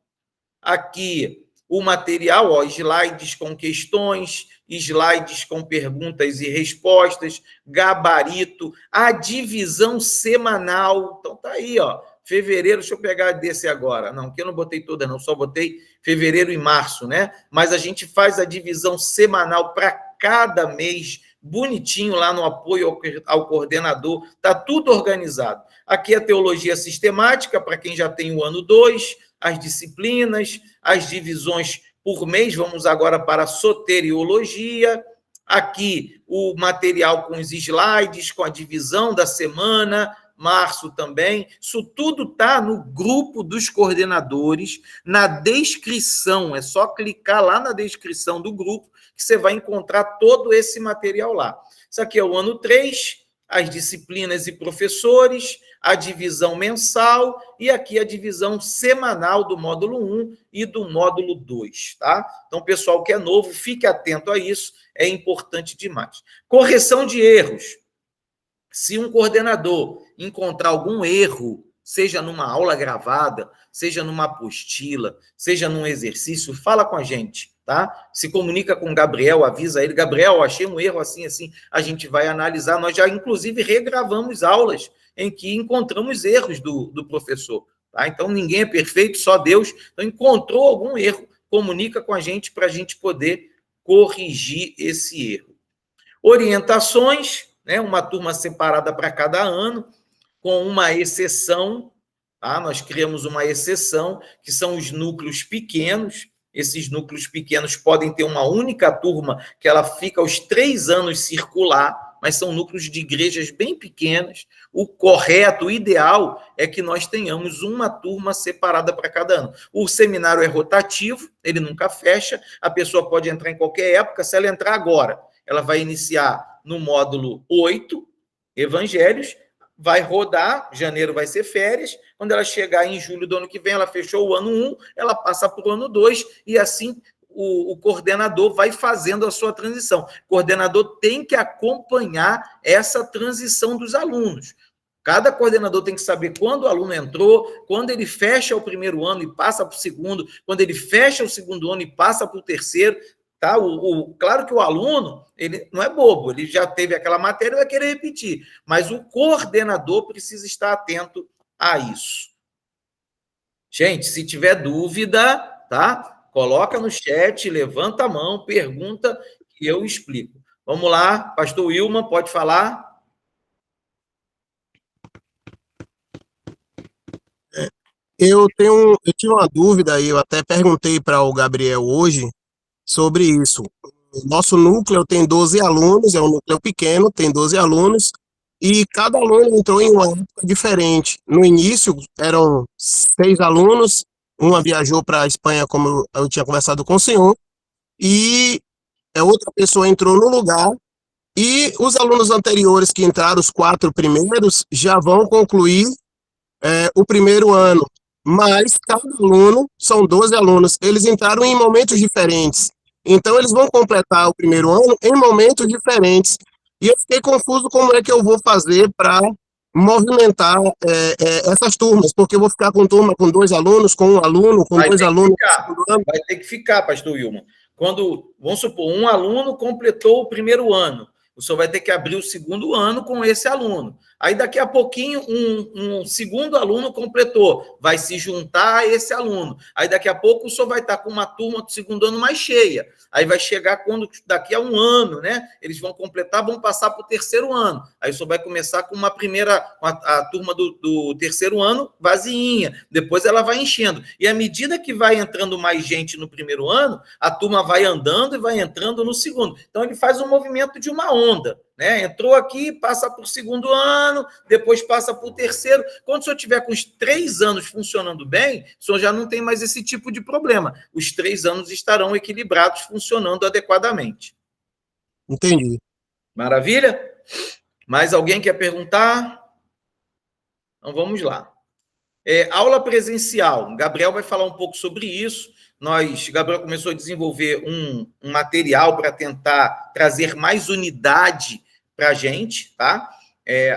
S1: Aqui o material, ó, slides com questões, slides com perguntas e respostas, gabarito, a divisão semanal. Então, tá aí, ó, fevereiro, deixa eu pegar desse agora. Não, que eu não botei toda, não, só botei fevereiro e março, né? Mas a gente faz a divisão semanal para cada mês, bonitinho lá no apoio ao coordenador, tá tudo organizado. Aqui a teologia sistemática, para quem já tem o ano 2, as disciplinas, as divisões por mês, vamos agora para a soteriologia, aqui o material com os slides, com a divisão da semana, março também, isso tudo está no grupo dos coordenadores, na descrição, é só clicar lá na descrição do grupo, que você vai encontrar todo esse material lá. Isso aqui é o ano 3, as disciplinas e professores, a divisão mensal e aqui a divisão semanal do módulo 1 e do módulo 2, tá? Então, pessoal que é novo, fique atento a isso, é importante demais. Correção de erros. Se um coordenador encontrar algum erro, seja numa aula gravada, seja numa apostila, seja num exercício, fala com a gente, tá? Se comunica com o Gabriel, avisa ele, Gabriel, achei um erro assim, assim, a gente vai analisar. Nós já, inclusive, regravamos aulas em que encontramos erros do professor, tá? Então, ninguém é perfeito, só Deus. Então, encontrou algum erro, comunica com a gente para a gente poder corrigir esse erro. Orientações, né? Uma turma separada para cada ano, com uma exceção, tá? Nós criamos uma exceção, que são os núcleos pequenos. Esses núcleos pequenos podem ter uma única turma, que ela fica aos 3 anos circular, mas são núcleos de igrejas bem pequenas. O correto, o ideal é que nós tenhamos uma turma separada para cada ano. O seminário é rotativo, ele nunca fecha, a pessoa pode entrar em qualquer época. Se ela entrar agora, ela vai iniciar no módulo 8, Evangelhos, vai rodar, janeiro vai ser férias, quando ela chegar em julho do ano que vem, ela fechou o ano 1, ela passa para o ano 2, e assim o coordenador vai fazendo a sua transição. O coordenador tem que acompanhar essa transição dos alunos. Cada coordenador tem que saber quando o aluno entrou, quando ele fecha o primeiro ano e passa para o segundo, quando ele fecha o segundo ano e passa para o terceiro. Tá? Claro que o aluno, ele não é bobo, ele já teve aquela matéria e vai querer repetir, mas o coordenador precisa estar atento a isso. Gente, se tiver dúvida, tá? Coloca no chat, levanta a mão, pergunta que eu explico. Vamos lá, pastor Wilman, pode falar?
S16: Eu tive uma dúvida aí, eu até perguntei para o Gabriel hoje sobre isso. O nosso núcleo tem 12 alunos, é um núcleo pequeno, tem 12 alunos, e cada aluno entrou em uma época diferente. No início, eram 6 alunos, uma viajou para a Espanha, como eu tinha conversado com o senhor, e outra pessoa entrou no lugar, e os alunos anteriores que entraram, os 4 primeiros, já vão concluir o primeiro ano. Mas cada aluno, são 12 alunos, eles entraram em momentos diferentes. Então, eles vão completar o primeiro ano em momentos diferentes. E eu fiquei confuso como é que eu vou fazer para movimentar essas turmas, porque eu vou ficar com turma com 2 alunos, com 1 aluno, com 2 alunos.
S1: Vai ter que ficar, pastor Wilman. Quando, vamos supor, um aluno completou o primeiro ano, o senhor vai ter que abrir o segundo ano com esse aluno. Aí, daqui a pouquinho, um segundo aluno completou, vai se juntar a esse aluno. Aí, daqui a pouco, o senhor vai estar com uma turma do segundo ano mais cheia. Aí, vai chegar daqui a 1 ano, né? Eles vão completar, vão passar para o terceiro ano. Aí, o senhor vai começar com a turma do terceiro ano vaziinha. Depois, ela vai enchendo. E, à medida que vai entrando mais gente no primeiro ano, a turma vai andando e vai entrando no segundo. Então, ele faz um movimento de uma onda. Né? Entrou aqui, passa para o segundo ano, depois passa para o terceiro. Quando o senhor tiver com os 3 anos funcionando bem, o senhor já não tem mais esse tipo de problema. Os 3 anos estarão equilibrados, funcionando adequadamente.
S16: Entendi.
S1: Maravilha? Mais alguém quer perguntar? Então, vamos lá. Aula presencial. Gabriel vai falar um pouco sobre isso. Gabriel começou a desenvolver um material para tentar trazer mais unidade para a gente, tá?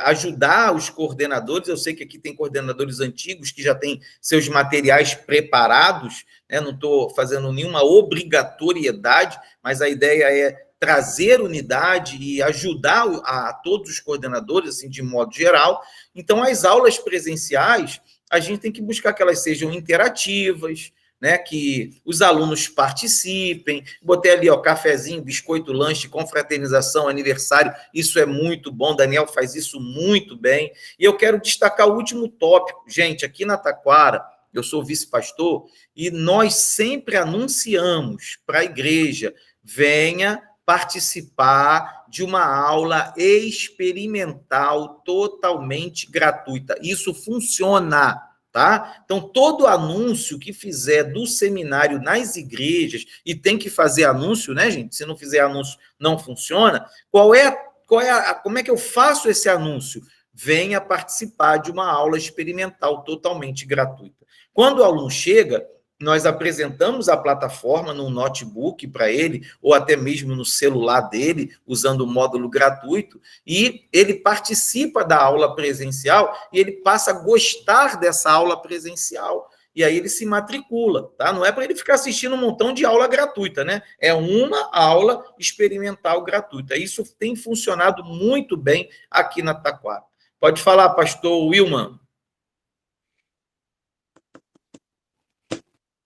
S1: Ajudar os coordenadores. Eu sei que aqui tem coordenadores antigos que já têm seus materiais preparados, né? Não estou fazendo nenhuma obrigatoriedade, mas a ideia é trazer unidade e ajudar a todos os coordenadores, assim, de modo geral. Então, as aulas presenciais, a gente tem que buscar que elas sejam interativas, né, que os alunos participem. Botei ali, ó, cafezinho, biscoito, lanche, confraternização, aniversário, isso é muito bom, Daniel faz isso muito bem. E eu quero destacar o último tópico. Gente, aqui na Taquara, eu sou vice-pastor, e nós sempre anunciamos para a igreja, venha participar de uma aula experimental totalmente gratuita. Isso funciona. Tá? Então, todo anúncio que fizer do seminário nas igrejas, e tem que fazer anúncio, né, gente? Se não fizer anúncio, não funciona. Como é que eu faço esse anúncio? Venha participar de uma aula experimental totalmente gratuita. Quando o aluno chega, nós apresentamos a plataforma no notebook para ele, ou até mesmo no celular dele, usando o módulo gratuito, e ele participa da aula presencial e ele passa a gostar dessa aula presencial. E aí ele se matricula, tá? Não é para ele ficar assistindo um montão de aula gratuita, né? É uma aula experimental gratuita. Isso tem funcionado muito bem aqui na Taquara. Pode falar, pastor Wilman.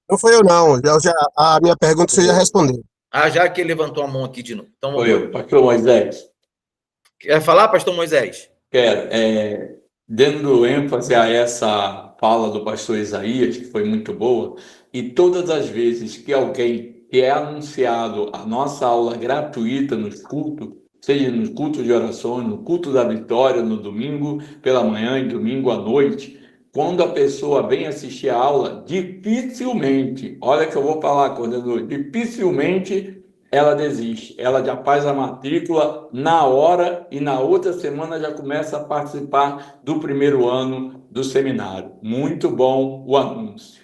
S16: Não foi eu, não. A minha pergunta você já respondeu.
S1: Já que ele levantou a mão aqui de novo. Então,
S13: foi eu, pastor Moisés.
S1: Quer falar, pastor Moisés?
S13: Quero. Dando ênfase a essa fala do pastor Isaías, que foi muito boa, e todas as vezes que alguém que é anunciado a nossa aula gratuita nos cultos, seja no culto de orações, no culto da vitória, no domingo pela manhã e domingo à noite. Quando a pessoa vem assistir a aula, dificilmente, olha que eu vou falar, coordenador, dificilmente ela desiste. Ela já faz a matrícula na hora e na outra semana já começa a participar do primeiro ano do seminário. Muito bom o anúncio.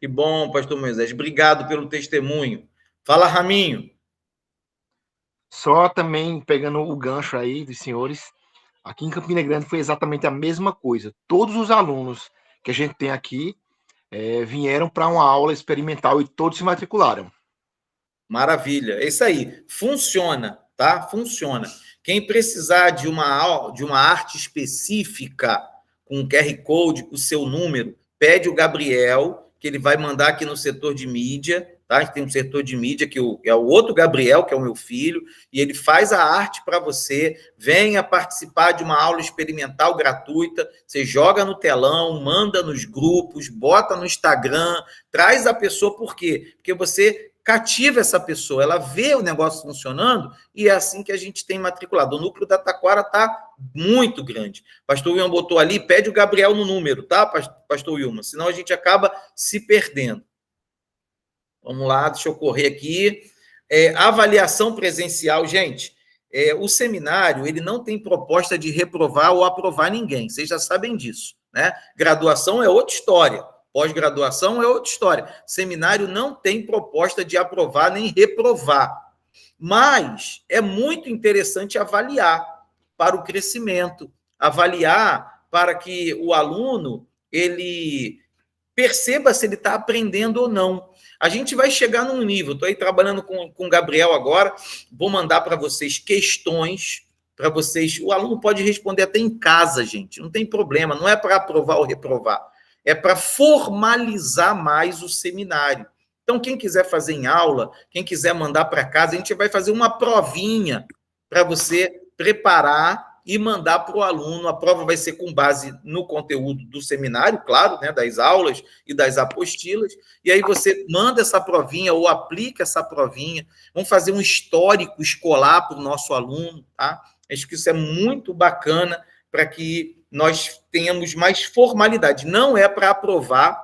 S1: Que bom, pastor Moisés. Obrigado pelo testemunho. Fala, Raminho.
S11: Só também pegando o gancho aí dos senhores, aqui em Campina Grande foi exatamente a mesma coisa. Todos os alunos que a gente tem aqui vieram para uma aula experimental e todos se matricularam.
S1: Maravilha. É isso aí. Funciona, tá? Funciona. Quem precisar de uma arte específica, com QR Code, com o seu número, pede o Gabriel, que ele vai mandar aqui no setor de mídia, tá? Tem um setor de mídia que é o outro Gabriel, que é o meu filho, e ele faz a arte para você. Venha participar de uma aula experimental gratuita. Você joga no telão, manda nos grupos, bota no Instagram, traz a pessoa. Por quê? Porque você cativa essa pessoa, ela vê o negócio funcionando e é assim que a gente tem matriculado. O núcleo da Taquara está muito grande. Pastor William botou ali, pede o Gabriel no número, tá, pastor Wilma? Senão a gente acaba se perdendo. Vamos lá, deixa eu correr aqui. Avaliação presencial, gente. O seminário, ele não tem proposta de reprovar ou aprovar ninguém, vocês já sabem disso, né? Graduação é outra história. Pós-graduação é outra história. Seminário não tem proposta de aprovar nem reprovar. Mas é muito interessante avaliar para o crescimento, avaliar para que o aluno ele perceba se ele está aprendendo ou não. A gente vai chegar num nível, estou aí trabalhando com o Gabriel agora, vou mandar para vocês questões, para vocês, o aluno pode responder até em casa, gente, não tem problema, não é para aprovar ou reprovar. É para formalizar mais o seminário. Então, quem quiser fazer em aula, quem quiser mandar para casa, a gente vai fazer uma provinha para você preparar e mandar para o aluno. A prova vai ser com base no conteúdo do seminário, claro, né, das aulas e das apostilas. E aí você manda essa provinha ou aplica essa provinha. Vamos fazer um histórico escolar para o nosso aluno, tá? Acho que isso é muito bacana para que nós tenhamos mais formalidade. Não é para aprovar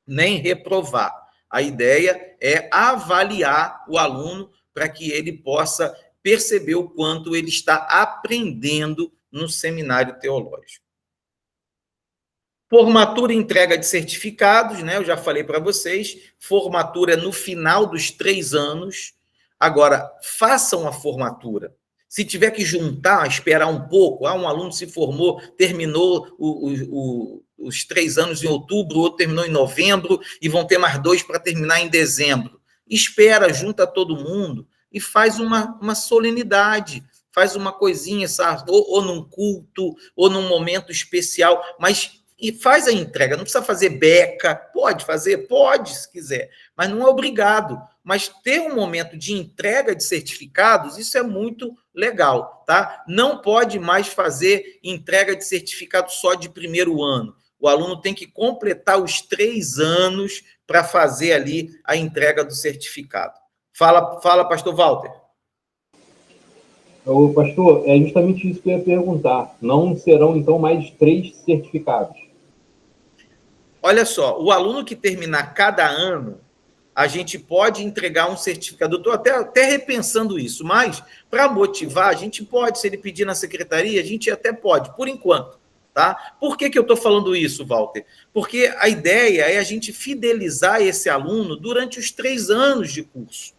S1: nem reprovar. A ideia é avaliar o aluno para que ele possa perceber o quanto ele está aprendendo no seminário teológico. Formatura e entrega de certificados, né? Eu já falei para vocês, formatura é no final dos 3 anos. Agora, façam a formatura. Se tiver que juntar, esperar um pouco, um aluno se formou, terminou os 3 anos em outubro, o outro terminou em novembro, e vão ter mais 2 para terminar em dezembro. Espera, junta todo mundo e faz uma solenidade, faz uma coisinha, sabe? Ou num culto, ou num momento especial, mas e faz a entrega. Não precisa fazer beca, pode fazer? Pode, se quiser, mas não é obrigado. Mas ter um momento de entrega de certificados, isso é muito legal, tá? Não pode mais fazer entrega de certificado só de primeiro ano. O aluno tem que completar os 3 anos para fazer ali a entrega do certificado. Fala, pastor Walter.
S3: Ô, pastor, é justamente isso que eu ia perguntar. Não serão, então, mais 3 certificados?
S1: Olha só, o aluno que terminar cada ano, a gente pode entregar um certificado. Estou até repensando isso, mas para motivar, a gente pode, se ele pedir na secretaria, a gente até pode, por enquanto. Tá? Por que eu estou falando isso, Walter? Porque a ideia é a gente fidelizar esse aluno durante os 3 anos de curso.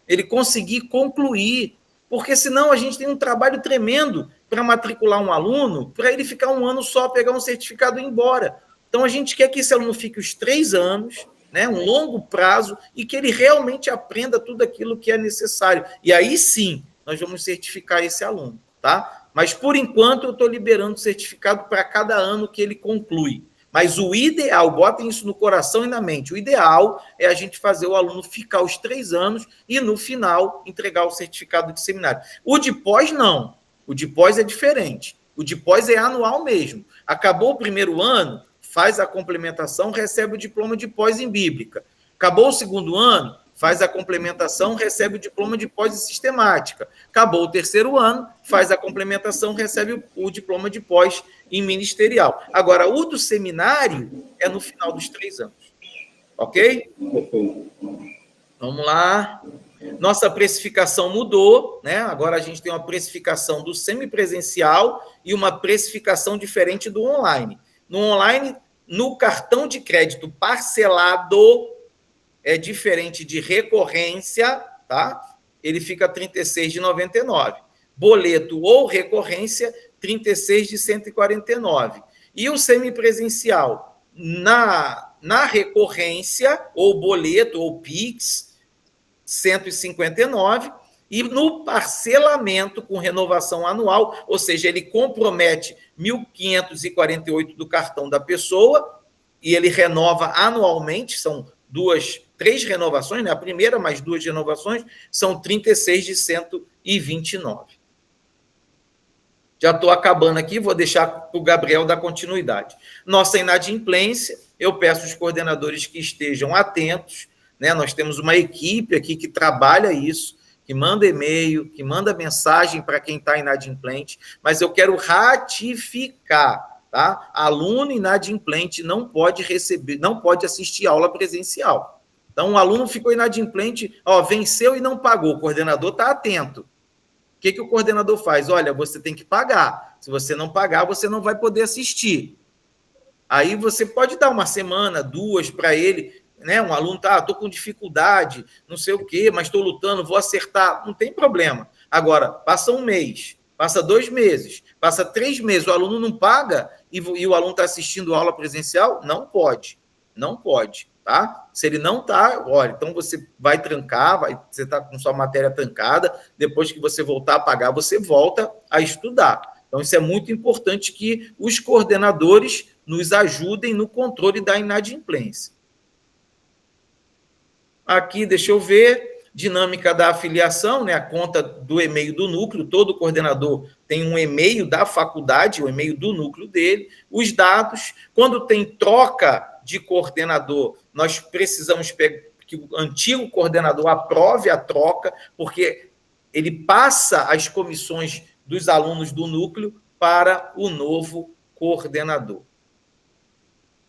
S1: Ele conseguir concluir, porque senão a gente tem um trabalho tremendo para matricular um aluno, para ele ficar um ano só, pegar um certificado e ir embora. Então, a gente quer que esse aluno fique os 3 anos, né, um longo prazo, e que ele realmente aprenda tudo aquilo que é necessário. E aí, sim, nós vamos certificar esse aluno, tá? Mas, por enquanto, eu estou liberando certificado para cada ano que ele conclui. Mas o ideal, botem isso no coração e na mente, o ideal é a gente fazer o aluno ficar os 3 anos e, no final, entregar o certificado de seminário. O de pós, não. O de pós é diferente. O de pós é anual mesmo. Acabou o primeiro ano, faz a complementação, recebe o diploma de pós em Bíblica. Acabou o segundo ano, faz a complementação, recebe o diploma de pós em sistemática. Acabou o terceiro ano, faz a complementação, recebe o diploma de pós em ministerial. Agora, o do seminário é no final dos 3 anos. Ok?
S3: Perfeito.
S1: Vamos lá. Nossa precificação mudou, né? Agora a gente tem uma precificação do semipresencial e uma precificação diferente do online. No online, no cartão de crédito parcelado, é diferente de recorrência, tá? Ele fica R$ 36,99. Boleto ou recorrência, R$ 36,149. E o semipresencial, na recorrência, ou boleto, ou PIX, 159, e no parcelamento com renovação anual, ou seja, ele compromete 1.548 do cartão da pessoa, e ele renova anualmente, são 3 renovações, né? A primeira mais 2 renovações, são 36 de 129. Já estou acabando aqui, vou deixar para o Gabriel dar continuidade. Nossa inadimplência, eu peço aos coordenadores que estejam atentos, né? Nós temos uma equipe aqui que trabalha isso, que manda e-mail, que manda mensagem para quem está inadimplente, mas eu quero ratificar, tá? Aluno inadimplente não pode receber, não pode assistir aula presencial. Então, um aluno ficou inadimplente, venceu e não pagou, o coordenador está atento. O que o coordenador faz? Olha, você tem que pagar. Se você não pagar, você não vai poder assistir. Aí você pode dar 1 semana, 2 para ele, né? Um aluno estou com dificuldade, não sei o quê, mas estou lutando, vou acertar, não tem problema. Agora, passa 1 mês, passa 2 meses, passa 3 meses, o aluno não paga e o aluno está assistindo aula presencial? Não pode, tá? Se ele não está, olha, então você vai trancar, você está com sua matéria trancada, depois que você voltar a pagar, você volta a estudar. Então, isso é muito importante que os coordenadores nos ajudem no controle da inadimplência. Aqui, deixa eu ver, dinâmica da afiliação, né? A conta do e-mail do núcleo, todo coordenador tem um e-mail da faculdade, o e-mail do núcleo dele, os dados. Quando tem troca de coordenador, nós precisamos que o antigo coordenador aprove a troca, porque ele passa as comissões dos alunos do núcleo para o novo coordenador.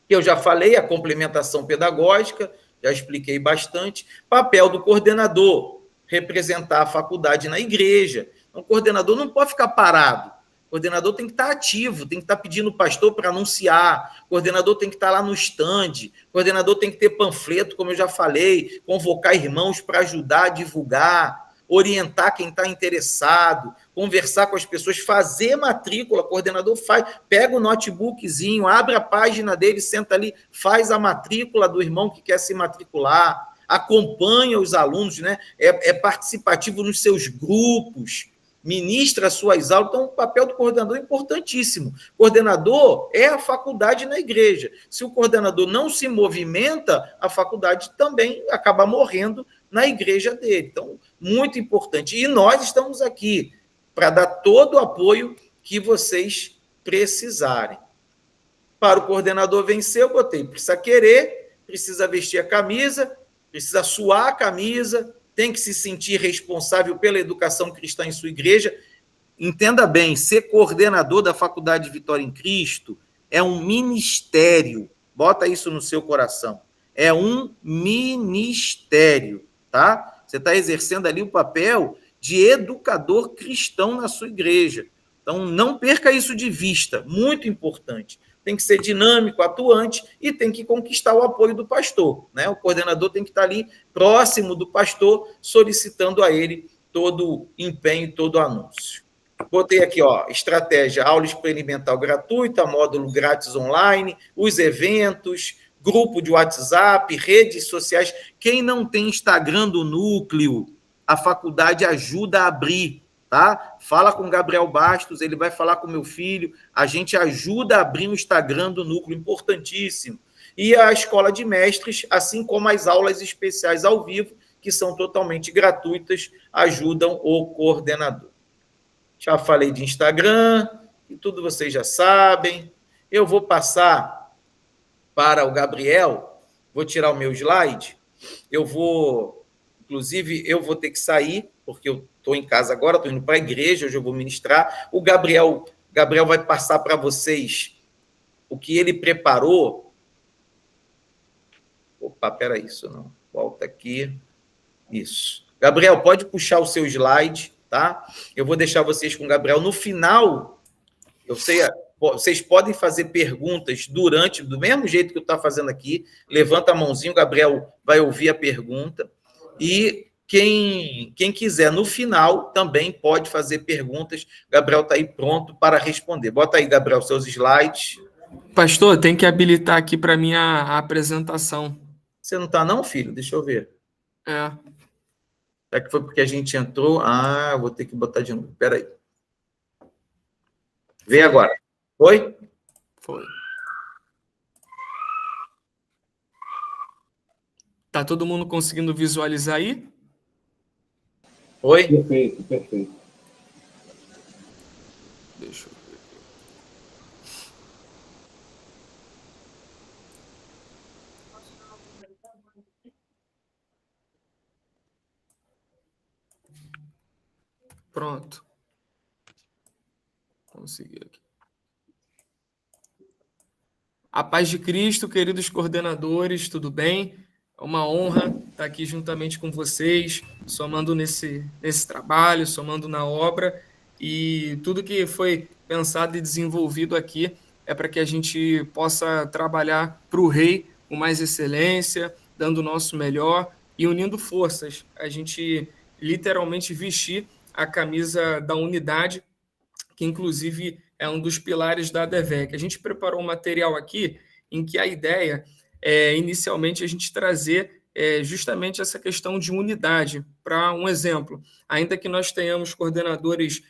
S1: Eu já falei, a complementação pedagógica, já expliquei bastante. Papel do coordenador, representar a faculdade na igreja. Então, o coordenador não pode ficar parado. O coordenador tem que estar ativo, tem que estar pedindo o pastor para anunciar. O coordenador tem que estar lá no stand. O coordenador tem que ter panfleto, como eu já falei, convocar irmãos para ajudar a divulgar, orientar quem está interessado, conversar com as pessoas, fazer matrícula. O coordenador pega o notebookzinho, abre a página dele, senta ali, faz a matrícula do irmão que quer se matricular, acompanha os alunos, né? É participativo nos seus grupos, ministra as suas aulas. Então, o papel do coordenador é importantíssimo. O coordenador é a faculdade na igreja. Se o coordenador não se movimenta, a faculdade também acaba morrendo na igreja dele. Então, muito importante. E nós estamos aqui para dar todo o apoio que vocês precisarem. Para o coordenador vencer, eu botei, precisa querer, precisa vestir a camisa, precisa suar a camisa, tem que se sentir responsável pela educação cristã em sua igreja. Entenda bem, ser coordenador da Faculdade Vitória em Cristo é um ministério. Bota isso no seu coração. É um ministério, tá? Você está exercendo ali o papel de educador cristão na sua igreja. Então, não perca isso de vista, muito importante. Tem que ser dinâmico, atuante e tem que conquistar o apoio do pastor, né? O coordenador tem que estar ali próximo do pastor, solicitando a ele todo o empenho, todo o anúncio. Botei aqui, estratégia, aula experimental gratuita, módulo grátis online, os eventos, grupo de WhatsApp, redes sociais. Quem não tem Instagram do núcleo, a faculdade ajuda a abrir, tá? Fala com o Gabriel Bastos, ele vai falar com o meu filho, a gente ajuda a abrir o Instagram do núcleo, importantíssimo. E a escola de mestres, assim como as aulas especiais ao vivo, que são totalmente gratuitas, ajudam o coordenador. Já falei de Instagram, e tudo vocês já sabem. Eu vou passar para o Gabriel, vou tirar o meu slide, eu vou Inclusive, eu vou ter que sair, porque eu estou em casa agora, estou indo para a igreja, hoje eu vou ministrar. O Gabriel vai passar para vocês o que ele preparou. Opa, peraí, isso não. Volta aqui. Isso. Gabriel, pode puxar o seu slide, tá? Eu vou deixar vocês com o Gabriel. No final, eu sei, vocês podem fazer perguntas durante, do mesmo jeito que eu estou fazendo aqui. Levanta a mãozinha, o Gabriel vai ouvir a pergunta. E quem quiser, no final, também pode fazer perguntas. O Gabriel está aí pronto para responder. Bota aí, Gabriel, seus slides.
S8: Pastor, tem que habilitar aqui para mim a apresentação.
S1: Você não está não, filho? Deixa eu ver.
S8: É.
S1: Será que foi porque a gente entrou? Ah, vou ter que botar de novo. Espera aí. Vê agora. Foi?
S8: Foi. Tá todo mundo conseguindo visualizar aí?
S1: Oi?
S3: Perfeito, perfeito.
S8: Deixa eu ver. Pronto. Consegui aqui. A paz de Cristo, queridos coordenadores, tudo bem? É uma honra estar aqui juntamente com vocês, somando nesse trabalho, somando na obra, e tudo que foi pensado e desenvolvido aqui é para que a gente possa trabalhar para o Rei com mais excelência, dando o nosso melhor e unindo forças. A gente literalmente vestir a camisa da unidade, que inclusive é um dos pilares da ADVEC. A gente preparou um material aqui em que a ideia é, inicialmente, a gente trazer justamente essa questão de unidade. Para um exemplo, ainda que nós tenhamos coordenadores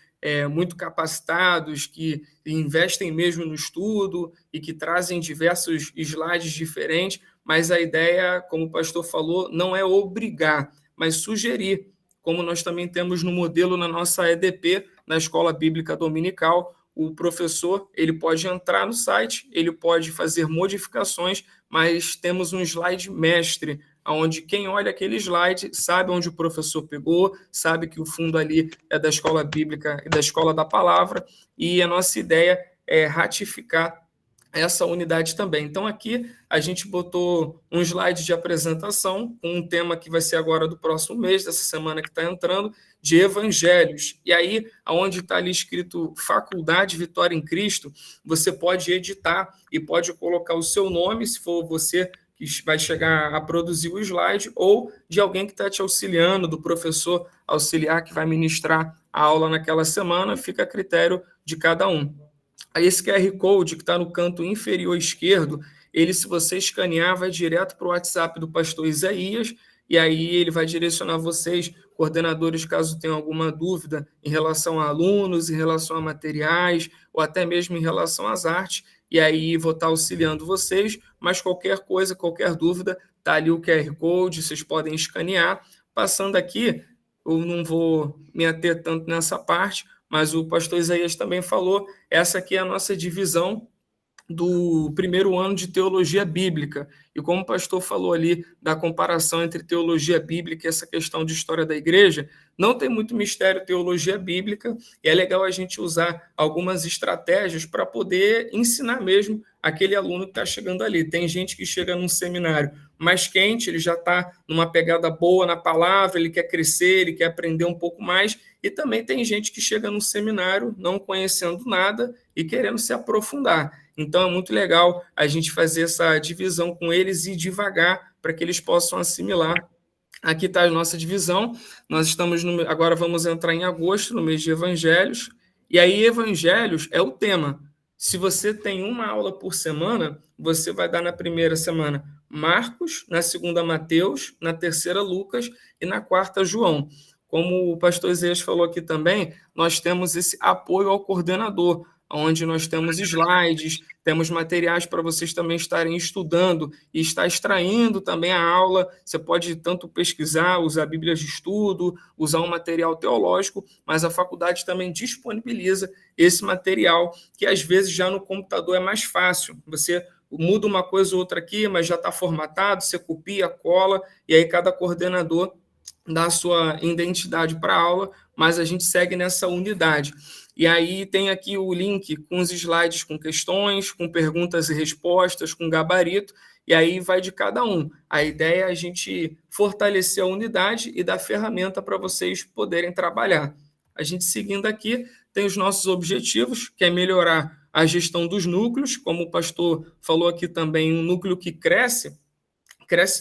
S8: muito capacitados, que investem mesmo no estudo e que trazem diversos slides diferentes, mas a ideia, como o pastor falou, não é obrigar, mas sugerir, como nós também temos no modelo na nossa EDP, na Escola Bíblica Dominical. O professor ele pode entrar no site, ele pode fazer modificações, mas temos um slide mestre, onde quem olha aquele slide sabe onde o professor pegou, sabe que o fundo ali é da Escola Bíblica e da Escola da Palavra, e a nossa ideia é ratificar essa unidade também. Então, aqui a gente botou um slide de apresentação, com um tema que vai ser agora do próximo mês, dessa semana que está entrando, de evangelhos. E aí, onde está ali escrito Faculdade Vitória em Cristo, você pode editar e pode colocar o seu nome, se for você que vai chegar a produzir o slide, ou de alguém que está te auxiliando, do professor auxiliar que vai ministrar a aula naquela semana, fica a critério de cada um. Esse QR Code que está no canto inferior esquerdo, ele, se você escanear, vai direto para o WhatsApp do pastor Isaías, e aí ele vai direcionar vocês, coordenadores, caso tenham alguma dúvida em relação a alunos, em relação a materiais, ou até mesmo em relação às artes, e aí vou estar auxiliando vocês, mas qualquer coisa, qualquer dúvida, está ali o QR Code, vocês podem escanear. Passando aqui, eu não vou me ater tanto nessa parte, mas o pastor Isaías também falou, essa aqui é a nossa divisão do primeiro ano de teologia bíblica. E como o pastor falou ali da comparação entre teologia bíblica e essa questão de história da igreja, não tem muito mistério teologia bíblica, e é legal a gente usar algumas estratégias para poder ensinar mesmo aquele aluno que está chegando ali. Tem gente que chega num seminário mais quente, ele já está numa pegada boa na palavra, ele quer crescer, ele quer aprender um pouco mais, e também tem gente que chega num seminário não conhecendo nada e querendo se aprofundar. Então, é muito legal a gente fazer essa divisão com eles e devagar para que eles possam assimilar. Aqui está a nossa divisão. Nós estamos agora vamos entrar em agosto, no mês de evangelhos. E aí, evangelhos é o tema. Se você tem uma aula por semana, você vai dar na primeira semana Marcos, na segunda Mateus, na terceira Lucas e na quarta João. Como o pastor Isaías falou aqui também, nós temos esse apoio ao coordenador, onde nós temos slides, temos materiais para vocês também estarem estudando e estar extraindo também a aula. Você pode tanto pesquisar, usar bíblias de estudo, usar um material teológico, mas a faculdade também disponibiliza esse material, que às vezes já no computador é mais fácil. Você muda uma coisa ou outra aqui, mas já está formatado, você copia, cola, e aí cada coordenador dar a sua identidade para a aula, mas a gente segue nessa unidade. E aí tem aqui o link com os slides com questões, com perguntas e respostas, com gabarito, e aí vai de cada um. A ideia é a gente fortalecer a unidade e dar ferramenta para vocês poderem trabalhar. A gente seguindo aqui, tem os nossos objetivos, que é melhorar a gestão dos núcleos, como o pastor falou aqui também, um núcleo que cresce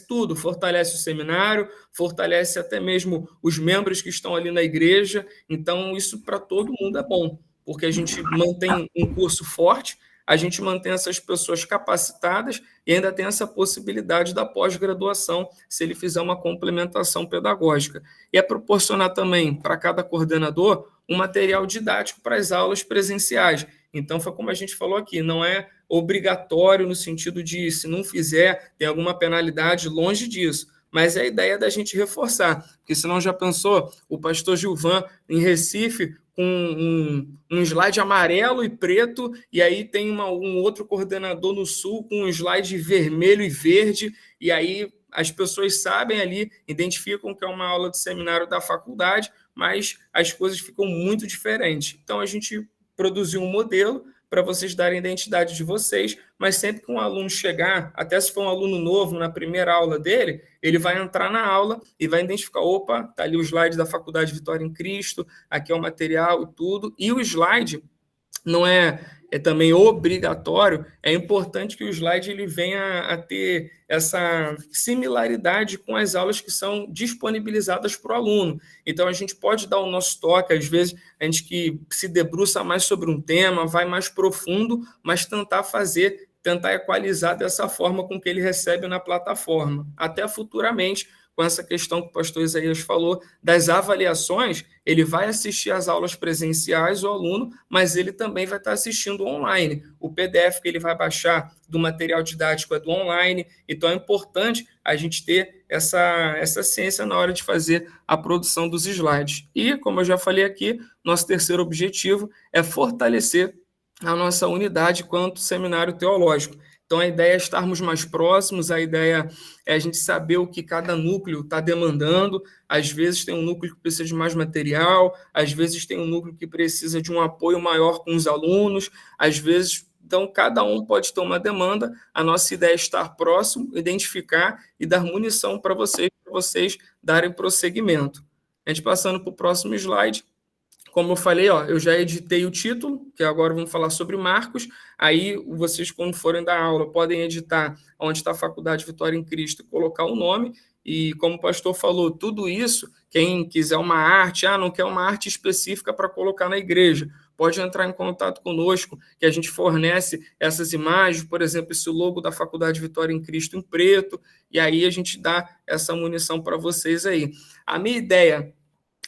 S8: tudo, fortalece o seminário, fortalece até mesmo os membros que estão ali na igreja, então isso para todo mundo é bom, porque a gente mantém um curso forte, a gente mantém essas pessoas capacitadas e ainda tem essa possibilidade da pós-graduação, se ele fizer uma complementação pedagógica. E é proporcionar também para cada coordenador um material didático para as aulas presenciais. Então, foi como a gente falou aqui, não é obrigatório no sentido de, se não fizer, tem alguma penalidade, longe disso. Mas é a ideia da gente reforçar, porque senão já pensou o pastor Gilvan em Recife com um slide amarelo e preto, e aí tem um outro coordenador no Sul com um slide vermelho e verde, e aí as pessoas sabem ali, identificam que é uma aula de seminário da faculdade, mas as coisas ficam muito diferentes. Então, a gente produziu um modelo para vocês darem a identidade de vocês, mas sempre que um aluno chegar, até se for um aluno novo, na primeira aula dele, ele vai entrar na aula e vai identificar, opa, está ali o slide da Faculdade Vitória em Cristo, aqui é o material e tudo, e o slide não é também obrigatório, é importante que o slide ele venha a ter essa similaridade com as aulas que são disponibilizadas para o aluno. Então, a gente pode dar o nosso toque, às vezes, a gente que se debruça mais sobre um tema, vai mais profundo, mas tentar equalizar dessa forma com que ele recebe na plataforma, até futuramente, com essa questão que o pastor Isaías falou, das avaliações, ele vai assistir às aulas presenciais, o aluno, mas ele também vai estar assistindo online. O PDF que ele vai baixar do material didático é do online, então é importante a gente ter essa ciência na hora de fazer a produção dos slides. E, como eu já falei aqui, nosso terceiro objetivo é fortalecer a nossa unidade quanto seminário teológico. Então, a ideia é estarmos mais próximos, a ideia é a gente saber o que cada núcleo está demandando. Às vezes tem um núcleo que precisa de mais material, às vezes tem um núcleo que precisa de um apoio maior com os alunos, às vezes... Então, cada um pode ter uma demanda. A nossa ideia é estar próximo, identificar e dar munição para vocês darem prosseguimento. A gente passando para o próximo slide. Como eu falei, eu já editei o título, que agora vamos falar sobre Marcos. Aí, vocês, quando forem dar aula, podem editar onde está a Faculdade Vitória em Cristo e colocar o nome. E, como o pastor falou, tudo isso, quem quiser uma arte, não quer uma arte específica para colocar na igreja, pode entrar em contato conosco, que a gente fornece essas imagens, por exemplo, esse logo da Faculdade Vitória em Cristo em preto, e aí a gente dá essa munição para vocês aí. A minha ideia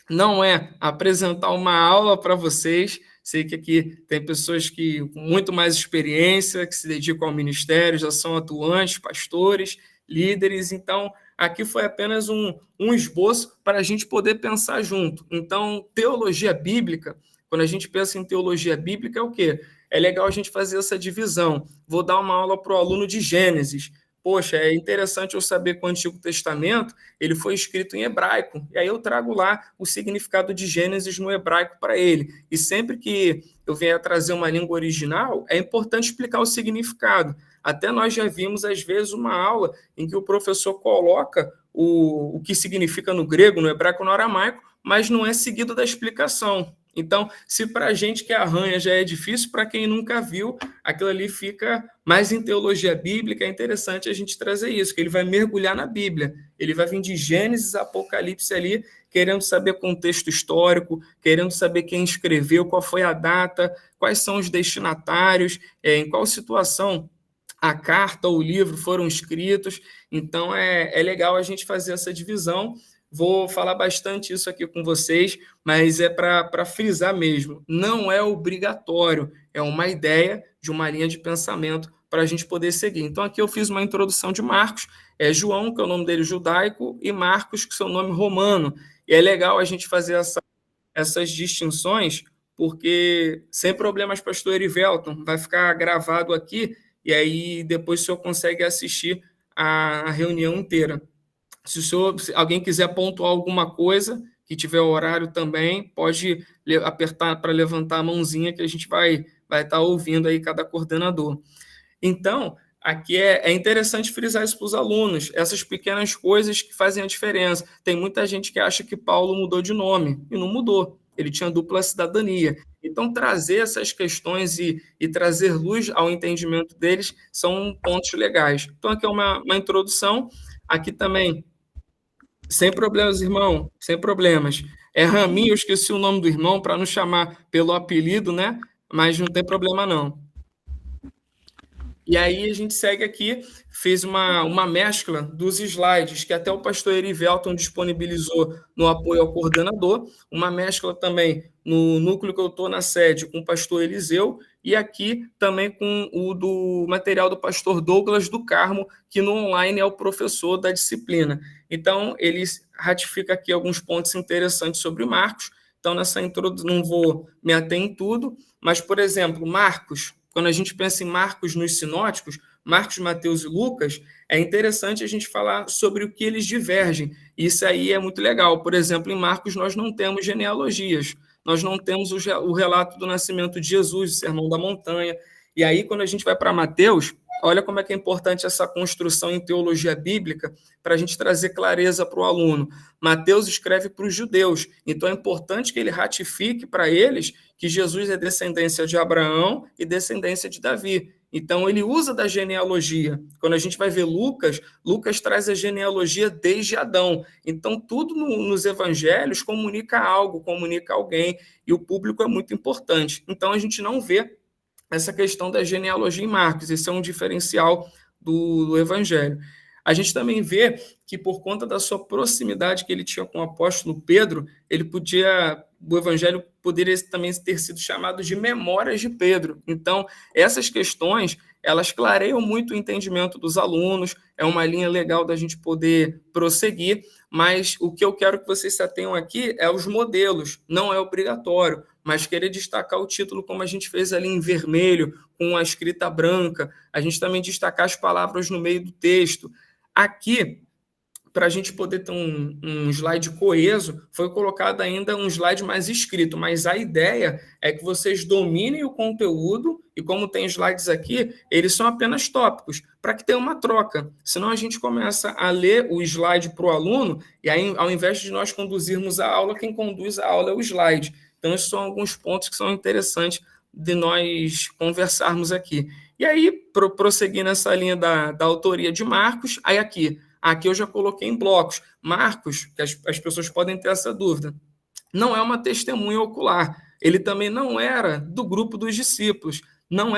S8: não é apresentar uma aula para vocês, sei que aqui tem pessoas com muito mais experiência, que se dedicam ao ministério, já são atuantes, pastores, líderes, então aqui foi apenas um esboço para a gente poder pensar junto. Então, teologia bíblica, quando a gente pensa em teologia bíblica, é o quê? É legal a gente fazer essa divisão. Vou dar uma aula para o aluno de Gênesis. Poxa, é interessante eu saber que o Antigo Testamento ele foi escrito em hebraico, e aí eu trago lá o significado de Gênesis no hebraico para ele. E sempre que eu vier trazer uma língua original, é importante explicar o significado. Até nós já vimos, às vezes, uma aula em que o professor coloca o que significa no grego, no hebraico, no aramaico, mas não é seguido da explicação. Então, se para a gente que arranha já é difícil, para quem nunca viu, aquilo ali fica mais em teologia bíblica. É interessante a gente trazer isso, que ele vai mergulhar na Bíblia. Ele vai vir de Gênesis a Apocalipse ali, querendo saber contexto histórico, querendo saber quem escreveu, qual foi a data, quais são os destinatários, em qual situação a carta ou o livro foram escritos. Então, é legal a gente fazer essa divisão. Vou falar bastante isso aqui com vocês, mas é para frisar mesmo. Não é obrigatório, é uma ideia de uma linha de pensamento para a gente poder seguir. Então, aqui eu fiz uma introdução de Marcos, João, que é o nome dele judaico, e Marcos, que é o seu nome romano. E é legal a gente fazer essas distinções, porque sem problemas, pastor Erivelton, vai ficar gravado aqui, e aí depois o senhor consegue assistir a reunião inteira. Se alguém quiser pontuar alguma coisa, que tiver horário também, pode apertar para levantar a mãozinha, que a gente vai estar ouvindo aí cada coordenador. Então, aqui é interessante frisar isso para os alunos, essas pequenas coisas que fazem a diferença. Tem muita gente que acha que Paulo mudou de nome, e não mudou. Ele tinha dupla cidadania. Então, trazer essas questões e trazer luz ao entendimento deles são pontos legais. Então, aqui é uma introdução. Aqui também, sem problemas, irmão, sem problemas. É Raminho, eu esqueci o nome do irmão, para não chamar pelo apelido, né? Mas não tem problema, não. E aí a gente segue aqui, fez uma mescla dos slides, que até o pastor Erivelton disponibilizou no apoio ao coordenador, uma mescla também no núcleo que eu estou na sede com o pastor Eliseu, e aqui também com o do material do pastor Douglas do Carmo, que no online é o professor da disciplina. Então, ele ratifica aqui alguns pontos interessantes sobre Marcos. Então, nessa introdução, não vou me ater em tudo, mas, por exemplo, Marcos, quando a gente pensa em Marcos nos sinóticos, Marcos, Mateus e Lucas, é interessante a gente falar sobre o que eles divergem. Isso aí é muito legal. Por exemplo, em Marcos nós não temos genealogias, nós não temos o relato do nascimento de Jesus, o Sermão da Montanha. E aí, quando a gente vai para Mateus, olha como é que é importante essa construção em teologia bíblica para a gente trazer clareza para o aluno. Mateus escreve para os judeus, então é importante que ele ratifique para eles que Jesus é descendência de Abraão e descendência de Davi. Então, ele usa da genealogia. Quando a gente vai ver Lucas, Lucas traz a genealogia desde Adão. Então, tudo nos evangelhos comunica algo, comunica alguém, e o público é muito importante. Então, a gente não vê essa questão da genealogia em Marcos. Esse é um diferencial do evangelho. A gente também vê que, por conta da sua proximidade que ele tinha com o apóstolo Pedro, o evangelho poderia também ter sido chamado de Memórias de Pedro. Então, essas questões, elas clareiam muito o entendimento dos alunos, é uma linha legal da gente poder prosseguir, mas o que eu quero que vocês se atenham aqui é os modelos, não é obrigatório, mas querer destacar o título como a gente fez ali em vermelho, com a escrita branca, a gente também destacar as palavras no meio do texto. Aqui, para a gente poder ter um slide coeso, foi colocado ainda um slide mais escrito, mas a ideia é que vocês dominem o conteúdo, e como tem slides aqui, eles são apenas tópicos, para que tenha uma troca. Senão a gente começa a ler o slide para o aluno, e aí, ao invés de nós conduzirmos a aula, quem conduz a aula é o slide. Então, esses são alguns pontos que são interessantes de nós conversarmos aqui. E aí, prosseguir nessa linha da autoria de Marcos, aí aqui eu já coloquei em blocos. Marcos, que as pessoas podem ter essa dúvida, não é uma testemunha ocular. Ele também não era do grupo dos discípulos. Não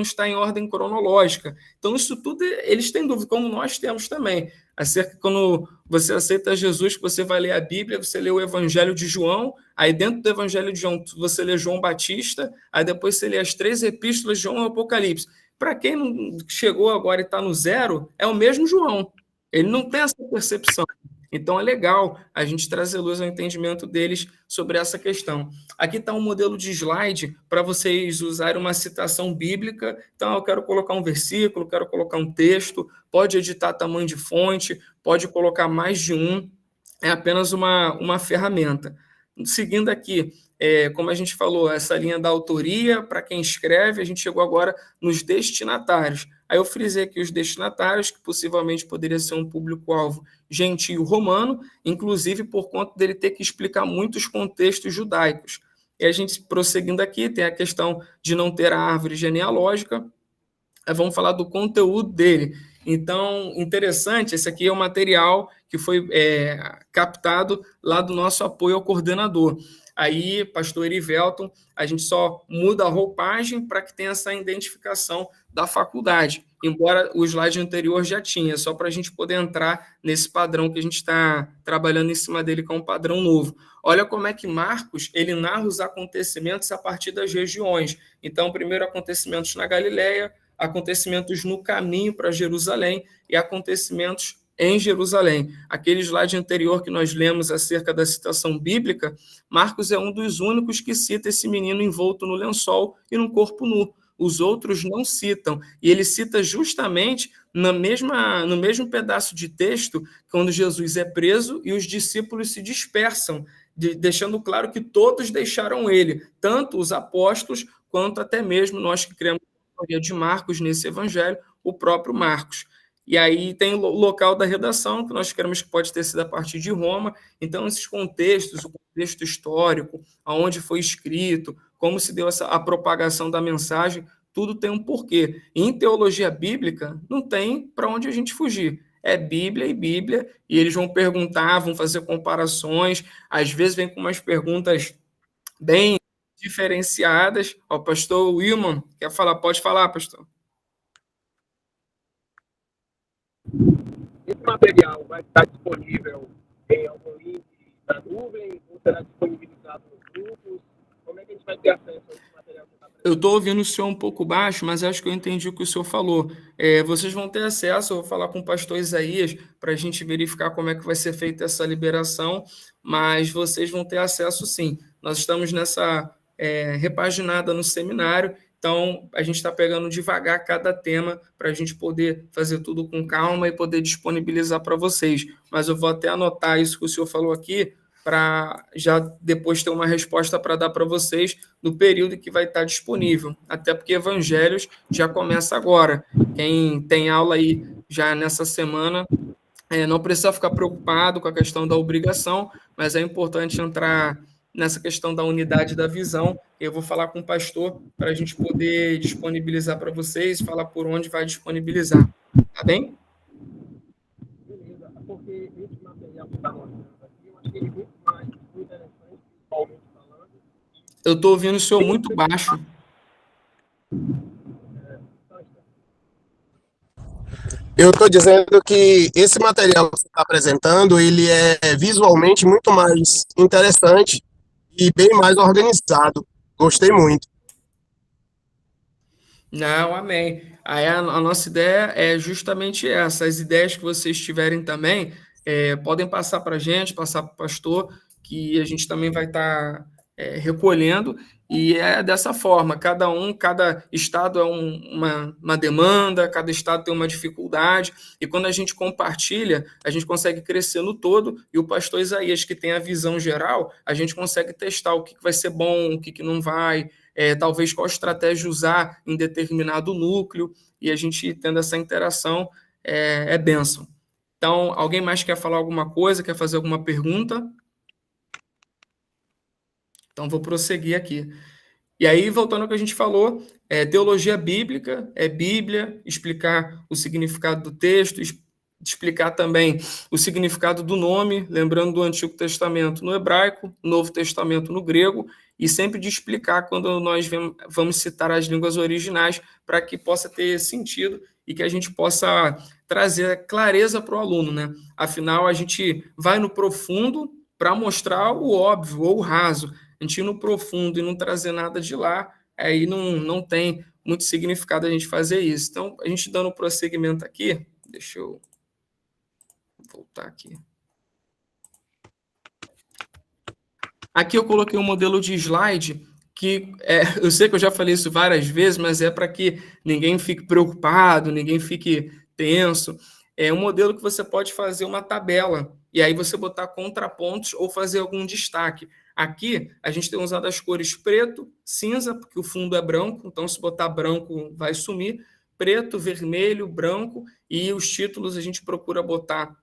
S8: está em ordem cronológica. Então, isso tudo, eles têm dúvida, como nós temos também. Acerca que quando você aceita Jesus, que você vai ler a Bíblia, você lê o Evangelho de João, aí dentro do Evangelho de João você lê João Batista, aí depois você lê as 3 epístolas de João e Apocalipse. Para quem não chegou agora e está no zero, é o mesmo João. Ele não tem essa percepção. Então, é legal a gente trazer luz ao entendimento deles sobre essa questão. Aqui está um modelo de slide para vocês usarem uma citação bíblica. Então, eu quero colocar um versículo, quero colocar um texto, pode editar tamanho de fonte, pode colocar mais de um, é apenas uma ferramenta. Seguindo aqui, como a gente falou, essa linha da autoria, para quem escreve, a gente chegou agora nos destinatários. Aí eu frisei aqui os destinatários, que possivelmente poderia ser um público-alvo gentio romano, inclusive por conta dele ter que explicar muitos contextos judaicos. E a gente, prosseguindo aqui, tem a questão de não ter a árvore genealógica. Vamos falar do conteúdo dele. Então, interessante, esse aqui é o material que foi captado lá do nosso apoio ao coordenador. Aí, pastor Erivelton, a gente só muda a roupagem para que tenha essa identificação da faculdade, embora o slide anterior já tinha, só para a gente poder entrar nesse padrão que a gente está trabalhando em cima dele, que é um padrão novo. Olha como é que Marcos, ele narra os acontecimentos a partir das regiões. Então, primeiro acontecimentos na Galileia, acontecimentos no caminho para Jerusalém e acontecimentos em Jerusalém. Aquele slide anterior que nós lemos acerca da citação bíblica, Marcos é um dos únicos que cita esse menino envolto no lençol e no corpo nu. os outros não citam. E ele cita justamente no mesmo pedaço de texto, quando Jesus é preso e os discípulos se dispersam, deixando claro que todos deixaram ele, tanto os apóstolos, quanto até mesmo nós que cremos na história de Marcos nesse evangelho, o próprio Marcos. E aí tem o local da redação, que nós queremos que pode ter sido a partir de Roma. Então, esses contextos, o contexto histórico, aonde foi escrito, como se deu a propagação da mensagem, tudo tem um porquê. E em teologia bíblica, não tem para onde a gente fugir. É Bíblia, e eles vão perguntar, vão fazer comparações, às vezes vem com umas perguntas bem diferenciadas. O pastor Wilman quer falar? Pode falar, pastor.
S5: Esse material vai estar disponível em algum link da nuvem ou será disponibilizado nos grupos? Como é que a gente vai ter acesso a esse material?
S8: Eu estou ouvindo o senhor um pouco baixo, mas acho que eu entendi o que o senhor falou. Vocês vão ter acesso, eu vou falar com o pastor Isaías para a gente verificar como é que vai ser feita essa liberação, mas vocês vão ter acesso sim. Nós estamos nessa repaginada no seminário, então a gente está pegando devagar cada tema para a gente poder fazer tudo com calma e poder disponibilizar para vocês. Mas eu vou até anotar isso que o senhor falou aqui, para já depois ter uma resposta para dar para vocês no período que vai estar disponível. Até porque Evangelhos já começa agora. Quem tem aula aí já nessa semana, não precisa ficar preocupado com a questão da obrigação, mas é importante entrar nessa questão da unidade da visão. Eu vou falar com o pastor para a gente poder disponibilizar para vocês, falar por onde vai disponibilizar. Tá bem?
S5: Beleza, porque esse material que está mostrando aqui, eu achei ele muito interessante, principalmente falando.
S8: Eu estou ouvindo o senhor muito baixo.
S16: Eu estou dizendo que esse material que você está apresentando, ele é visualmente muito mais interessante e bem mais organizado. Gostei muito.
S8: Não, amém. Aí a nossa ideia é justamente essa. As ideias que vocês tiverem também, podem passar para a gente, passar para o pastor, que a gente também vai estar recolhendo, e é dessa forma, cada estado é uma demanda, cada estado tem uma dificuldade, e quando a gente compartilha, a gente consegue crescer no todo, e o pastor Isaías, que tem a visão geral, a gente consegue testar o que vai ser bom, o que não vai, talvez qual estratégia usar em determinado núcleo, e a gente tendo essa interação, é bênção. Então, alguém mais quer falar alguma coisa, quer fazer alguma pergunta? Então, vou prosseguir aqui. E aí, voltando ao que a gente falou, teologia bíblica, Bíblia, explicar o significado do texto, explicar também o significado do nome, lembrando do Antigo Testamento no hebraico, Novo Testamento no grego, e sempre de explicar quando nós vamos citar as línguas originais, para que possa ter sentido e que a gente possa trazer clareza para o aluno, né? Afinal, a gente vai no profundo para mostrar o óbvio ou o raso. A gente ir no profundo e não trazer nada de lá, aí não tem muito significado a gente fazer isso. Então, a gente dando prosseguimento aqui, deixa eu voltar aqui. Aqui eu coloquei um modelo de slide que eu sei que eu já falei isso várias vezes, mas é para que ninguém fique preocupado, ninguém fique tenso. É um modelo que você pode fazer uma tabela, e aí você botar contrapontos ou fazer algum destaque. Aqui, a gente tem usado as cores preto, cinza, porque o fundo é branco, então se botar branco vai sumir, preto, vermelho, branco, e os títulos a gente procura botar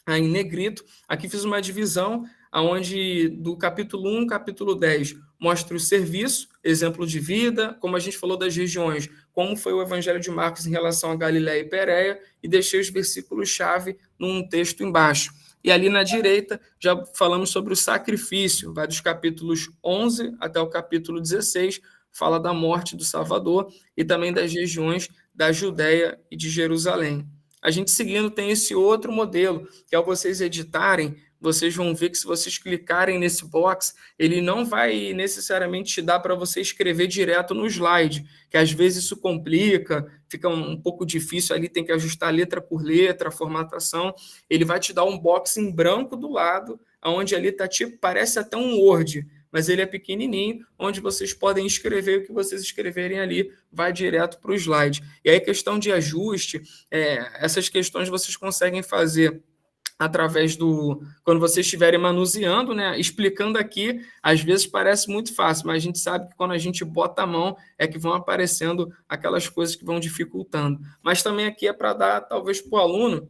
S8: em negrito. Aqui fiz uma divisão onde do capítulo 1, capítulo 10, mostra o serviço, exemplo de vida, como a gente falou das regiões, como foi o Evangelho de Marcos em relação a Galiléia e Pérea, e deixei os versículos-chave num texto embaixo. E ali na direita, já falamos sobre o sacrifício, vai dos capítulos 11 até o capítulo 16, fala da morte do Salvador e também das regiões da Judéia e de Jerusalém. A gente seguindo tem esse outro modelo, que ao vocês editarem, vocês vão ver que se vocês clicarem nesse box, ele não vai necessariamente te dar para você escrever direto no slide, que às vezes isso complica, fica um pouco difícil ali, tem que ajustar letra por letra, a formatação. Ele vai te dar um box em branco do lado, onde ali tá tipo, parece até um Word, mas ele é pequenininho, onde vocês podem escrever o que vocês escreverem ali, vai direto para o slide. E aí, questão de ajuste, essas questões vocês conseguem fazer através quando vocês estiverem manuseando, né, explicando aqui, às vezes parece muito fácil, mas a gente sabe que quando a gente bota a mão é que vão aparecendo aquelas coisas que vão dificultando. Mas também aqui é para dar, talvez, para o aluno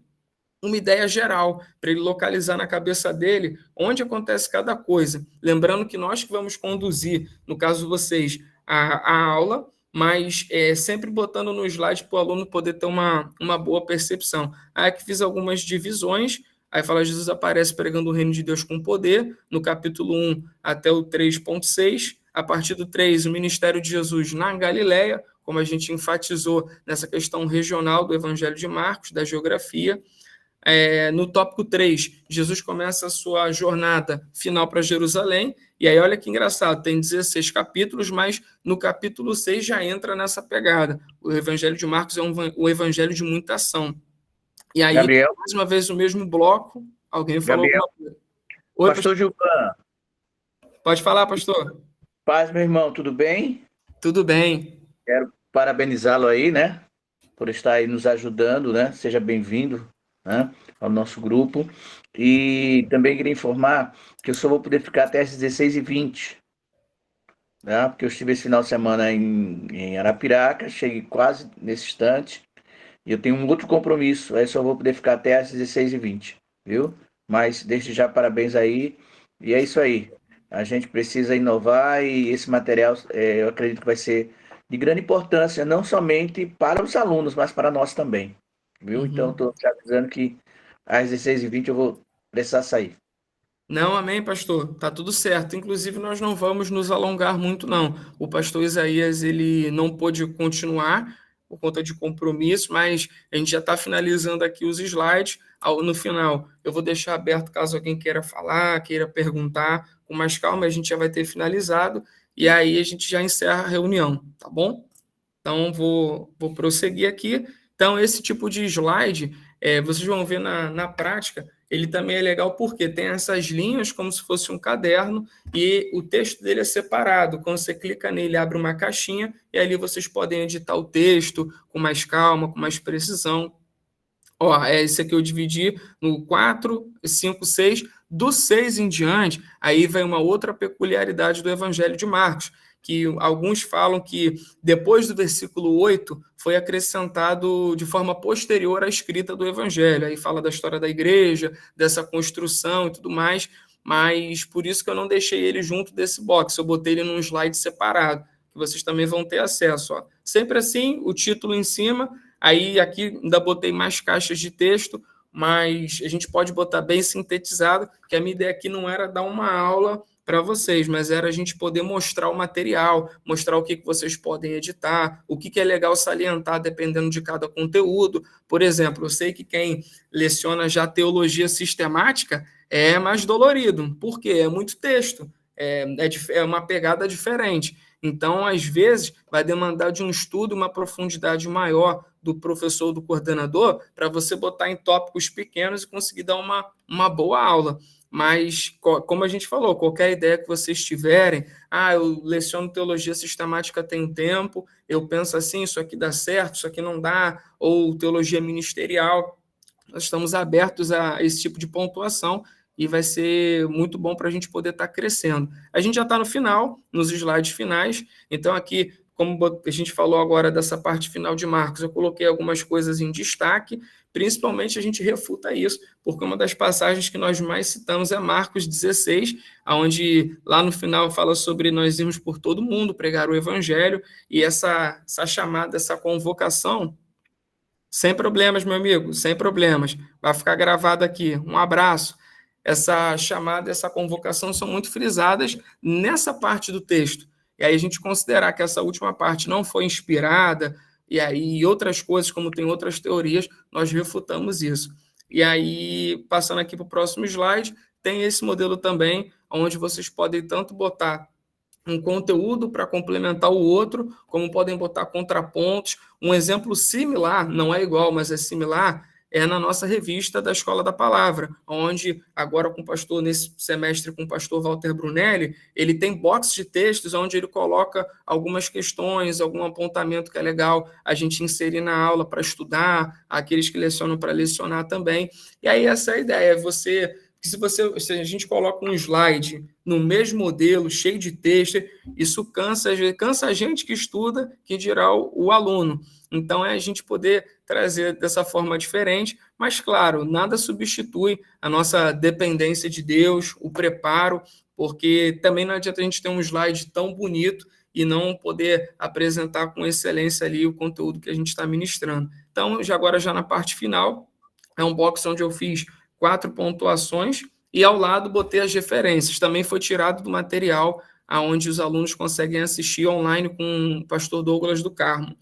S8: uma ideia geral, para ele localizar na cabeça dele onde acontece cada coisa. Lembrando que nós que vamos conduzir, no caso de vocês, a aula, mas sempre botando no slide para o aluno poder ter uma boa percepção. Aí aqui fiz algumas divisões. Aí fala, Jesus aparece pregando o reino de Deus com poder, no capítulo 1 até o 3.6. A partir do 3, o ministério de Jesus na Galileia, como a gente enfatizou nessa questão regional do Evangelho de Marcos, da geografia. No tópico 3, Jesus começa a sua jornada final para Jerusalém, e aí olha que engraçado, tem 16 capítulos, mas no capítulo 6 já entra nessa pegada. O Evangelho de Marcos é um evangelho de muita ação. E aí,
S6: Gabriel,
S8: mais uma vez, o mesmo bloco, alguém falou
S6: Gabriel,
S8: alguma coisa. Oi,
S6: pastor Gilvan.
S8: Pode falar, pastor.
S6: Paz, meu irmão, tudo bem?
S8: Tudo bem.
S6: Quero parabenizá-lo aí, né, por estar aí nos ajudando, né? Seja bem-vindo, né, ao nosso grupo. E também queria informar que eu só vou poder ficar até às 16h20, né? Porque eu estive esse final de semana em Arapiraca, cheguei quase nesse instante, e eu tenho um outro compromisso, aí só vou poder ficar até às 16h20, viu? Mas desde já, parabéns aí, e é isso aí. A gente precisa inovar e esse material, eu acredito que vai ser de grande importância, não somente para os alunos, mas para nós também, viu? Então, estou te avisando que às 16h20 eu vou precisar sair.
S8: Não, amém, pastor. Tá tudo certo. Inclusive, nós não vamos nos alongar muito, não. O pastor Isaías, ele não pôde continuar por conta de compromisso, mas a gente já está finalizando aqui os slides. No final, eu vou deixar aberto caso alguém queira falar, queira perguntar, com mais calma, a gente já vai ter finalizado, e aí a gente já encerra a reunião, tá bom? Então, vou prosseguir aqui. Então, esse tipo de slide, vocês vão ver na prática, ele também é legal porque tem essas linhas como se fosse um caderno e o texto dele é separado. Quando você clica nele, abre uma caixinha e ali vocês podem editar o texto com mais calma, com mais precisão. Esse aqui eu dividi no 4, 5, 6. Do 6 em diante, aí vai uma outra peculiaridade do Evangelho de Marcos, que alguns falam que depois do versículo 8 foi acrescentado de forma posterior à escrita do Evangelho. Aí fala da história da igreja, dessa construção e tudo mais, mas por isso que eu não deixei ele junto desse box, eu botei ele num slide separado, que vocês também vão ter acesso. Sempre assim, o título em cima, aí aqui ainda botei mais caixas de texto, mas a gente pode botar bem sintetizado, que a minha ideia aqui não era dar uma aula para vocês, mas era a gente poder mostrar o material, mostrar o que vocês podem editar, o que é legal salientar dependendo de cada conteúdo. Por exemplo, eu sei que quem leciona já teologia sistemática é mais dolorido, porque é muito texto, é uma pegada diferente. Então, às vezes, vai demandar de um estudo, uma profundidade maior do professor ou do coordenador para você botar em tópicos pequenos e conseguir dar uma boa aula. Mas, como a gente falou, qualquer ideia que vocês tiverem, eu leciono teologia sistemática tem um tempo, eu penso assim, isso aqui dá certo, isso aqui não dá, ou teologia ministerial, nós estamos abertos a esse tipo de pontuação e vai ser muito bom para a gente poder estar crescendo. A gente já está no final, nos slides finais, então aqui, como a gente falou agora dessa parte final de Marcos, eu coloquei algumas coisas em destaque, principalmente a gente refuta isso, porque uma das passagens que nós mais citamos é Marcos 16, onde lá no final fala sobre nós irmos por todo mundo, pregar o evangelho, e essa chamada, essa convocação, sem problemas, meu amigo, sem problemas, vai ficar gravado aqui, um abraço. Essa chamada, essa convocação são muito frisadas nessa parte do texto, e aí a gente considerar que essa última parte não foi inspirada, e aí outras coisas, como tem outras teorias, nós refutamos isso. E aí, passando aqui para o próximo slide, tem esse modelo também, onde vocês podem tanto botar um conteúdo para complementar o outro, como podem botar contrapontos. Um exemplo similar, não é igual, mas é similar, é na nossa revista da Escola da Palavra, onde agora com o pastor, nesse semestre com o pastor Walter Brunelli, ele tem box de textos onde ele coloca algumas questões, algum apontamento que é legal a gente inserir na aula para estudar, aqueles que lecionam para lecionar também. E aí essa é a ideia, se a gente coloca um slide no mesmo modelo, cheio de texto, isso cansa a gente que estuda, que dirá o aluno. Então, é a gente poder trazer dessa forma diferente, mas, claro, nada substitui a nossa dependência de Deus, o preparo, porque também não adianta a gente ter um slide tão bonito e não poder apresentar com excelência ali o conteúdo que a gente está ministrando. Então, agora já na parte final, é um box onde eu fiz 4 pontuações e ao lado botei as referências. Também foi tirado do material onde os alunos conseguem assistir online com o pastor Douglas do Carmo.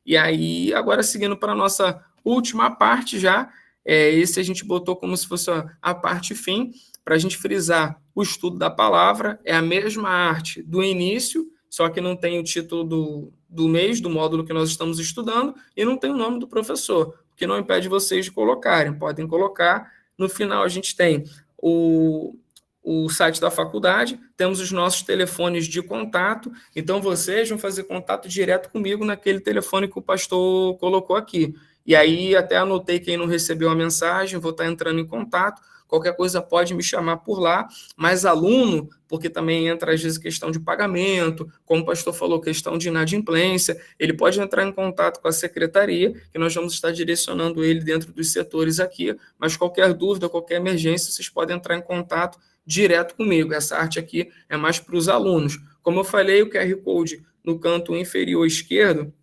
S8: E aí, agora seguindo para a nossa última parte já, esse a gente botou como se fosse a parte fim, para a gente frisar o estudo da palavra, é a mesma arte do início, só que não tem o título do mês, do módulo que nós estamos estudando, e não tem o nome do professor, o que não impede vocês de colocarem, podem colocar. No final, a gente tem o site da faculdade, temos os nossos telefones de contato, então vocês vão fazer contato direto comigo naquele telefone que o pastor colocou aqui. E aí, até anotei quem não recebeu a mensagem, vou estar entrando em contato, qualquer coisa pode me chamar por lá, mas aluno, porque também entra às vezes questão de pagamento, como o pastor falou, questão de inadimplência, ele pode entrar em contato com a secretaria, que nós vamos estar direcionando ele dentro dos setores aqui, mas qualquer dúvida, qualquer emergência, vocês podem entrar em contato direto comigo. Essa arte aqui é mais para os alunos. Como eu falei, o QR Code no canto inferior esquerdo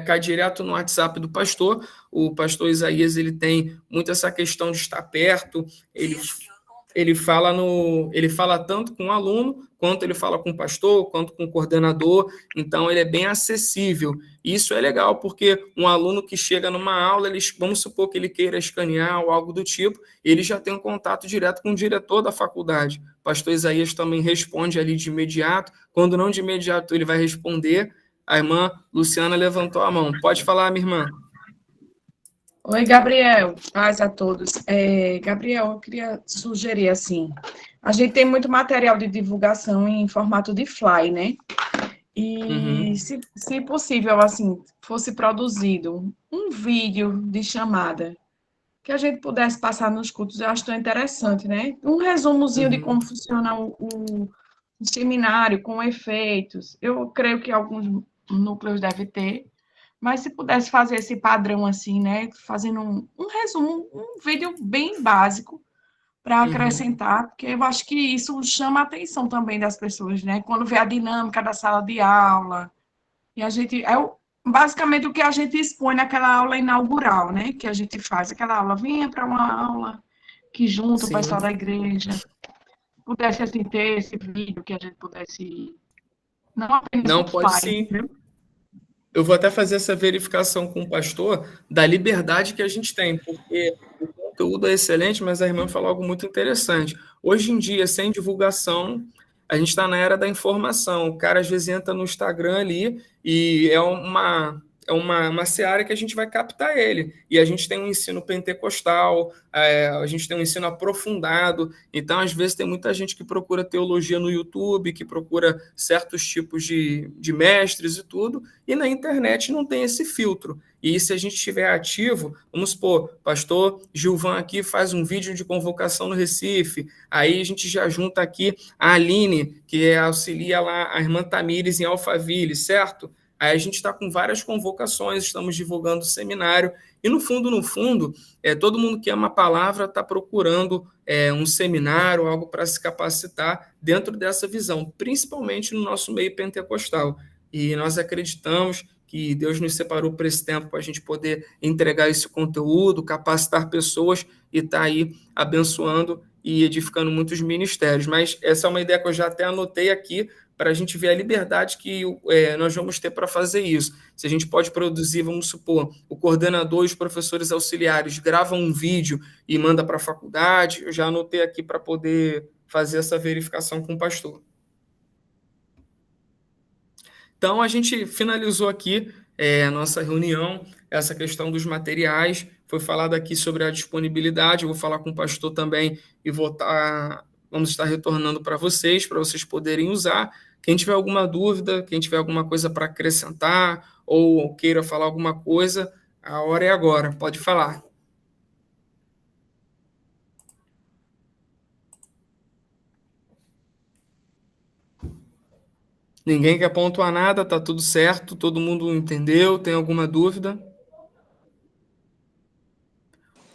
S8: cai direto no WhatsApp do pastor. O pastor Isaías, ele tem muito essa questão de estar perto, ele fala tanto com o aluno, quanto ele fala com o pastor, quanto com o coordenador, então ele é bem acessível. E isso é legal, porque um aluno que chega numa aula, vamos supor que ele queira escanear ou algo do tipo, ele já tem um contato direto com o diretor da faculdade. O pastor Isaías também responde ali de imediato, quando não de imediato ele vai responder. A irmã Luciana levantou a mão. Pode falar, minha irmã.
S9: Oi, Gabriel. Paz a todos. Gabriel, eu queria sugerir assim, a gente tem muito material de divulgação em formato de fly, né? E se possível, assim, fosse produzido um vídeo de chamada que a gente pudesse passar nos cultos, eu acho tão interessante, né? Um resumozinho de como funciona o seminário com efeitos. Eu creio que alguns núcleos devem ter, mas se pudesse fazer esse padrão assim, né, fazendo um resumo, um vídeo bem básico para acrescentar, porque eu acho que isso chama a atenção também das pessoas, né, quando vê a dinâmica da sala de aula, e a gente, basicamente o que a gente expõe naquela aula inaugural, né, que a gente faz, aquela aula, vinha para uma aula que junta o pessoal da igreja, pudesse assim, ter esse vídeo que a gente pudesse...
S8: Não, pode sim. Eu vou até fazer essa verificação com o pastor da liberdade que a gente tem, porque o conteúdo é excelente, mas a irmã falou algo muito interessante. Hoje em dia, sem divulgação, a gente está na era da informação. O cara, às vezes, entra no Instagram ali e é uma seara que a gente vai captar ele. E a gente tem um ensino pentecostal, a gente tem um ensino aprofundado. Então, às vezes, tem muita gente que procura teologia no YouTube, que procura certos tipos de mestres e tudo, e na internet não tem esse filtro. E se a gente estiver ativo, vamos supor, pastor Gilvan aqui faz um vídeo de convocação no Recife, aí a gente já junta aqui a Aline, que auxilia lá a irmã Tamires em Alphaville, certo? Aí a gente está com várias convocações, estamos divulgando o seminário, e no fundo, todo mundo que ama a palavra está procurando um seminário, algo para se capacitar dentro dessa visão, principalmente no nosso meio pentecostal. E nós acreditamos que Deus nos separou para esse tempo, para a gente poder entregar esse conteúdo, capacitar pessoas e estar aí abençoando e edificando muitos ministérios. Mas essa é uma ideia que eu já até anotei aqui, para a gente ver a liberdade que nós vamos ter para fazer isso. Se a gente pode produzir, vamos supor, o coordenador e os professores auxiliares gravam um vídeo e manda para a faculdade, eu já anotei aqui para poder fazer essa verificação com o pastor. Então, a gente finalizou aqui a nossa reunião. essa questão dos materiais. Foi falado aqui sobre a disponibilidade, eu vou falar com o pastor também e vamos estar retornando para vocês poderem usar. Quem tiver alguma dúvida, quem tiver alguma coisa para acrescentar ou queira falar alguma coisa, a hora é agora, pode falar. Ninguém quer pontuar nada, tá tudo certo, todo mundo entendeu, tem alguma dúvida?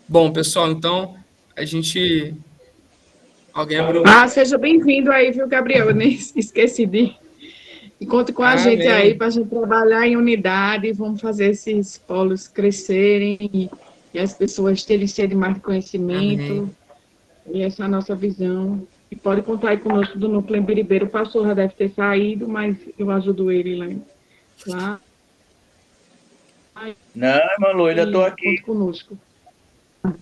S8: Bom, pessoal, então, alguém abriu...
S9: Seja bem-vindo aí, viu, Gabriel? Eu nem esqueci de... E conte com a gente aí para a gente trabalhar em unidade, vamos fazer esses polos crescerem e as pessoas terem sede mais de conhecimento. E essa é a nossa visão. E pode contar aí conosco do Núcleo Embiribeira. O pastor já deve ter saído, mas eu ajudo ele lá.
S6: Não, Malu, ainda estou aqui.
S9: Conte conosco.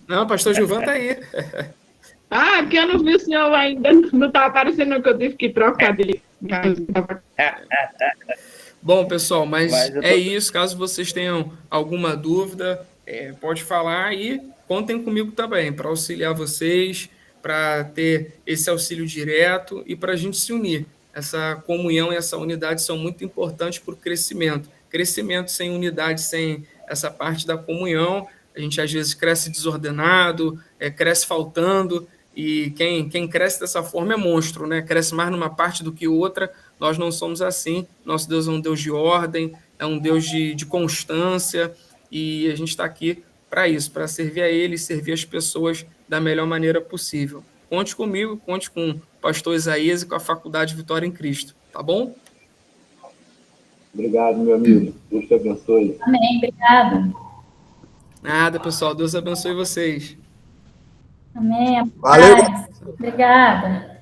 S8: Não, o pastor Gilvan está aí.
S9: Porque eu não vi o senhor ainda. Não estava aparecendo que eu tive que trocar dele.
S8: Bom, pessoal, mas é isso. Caso vocês tenham alguma dúvida, pode falar e contem comigo também para auxiliar vocês, para ter esse auxílio direto e para a gente se unir. Essa comunhão e essa unidade são muito importantes para o crescimento. Crescimento sem unidade, sem essa parte da comunhão, a gente às vezes cresce desordenado, cresce faltando, e quem cresce dessa forma é monstro, né? Cresce mais numa parte do que outra. Nós não somos assim. Nosso Deus é um Deus de ordem, é um Deus de constância, e a gente está aqui para isso, para servir a Ele e servir as pessoas da melhor maneira possível. Conte comigo, conte com o pastor Isaías e com a Faculdade Vitória em Cristo, tá bom?
S3: Obrigado, meu amigo. Deus te abençoe.
S7: Amém, obrigado.
S8: Nada, pessoal. Deus abençoe vocês.
S7: Amém.
S16: Valeu.
S7: Obrigada.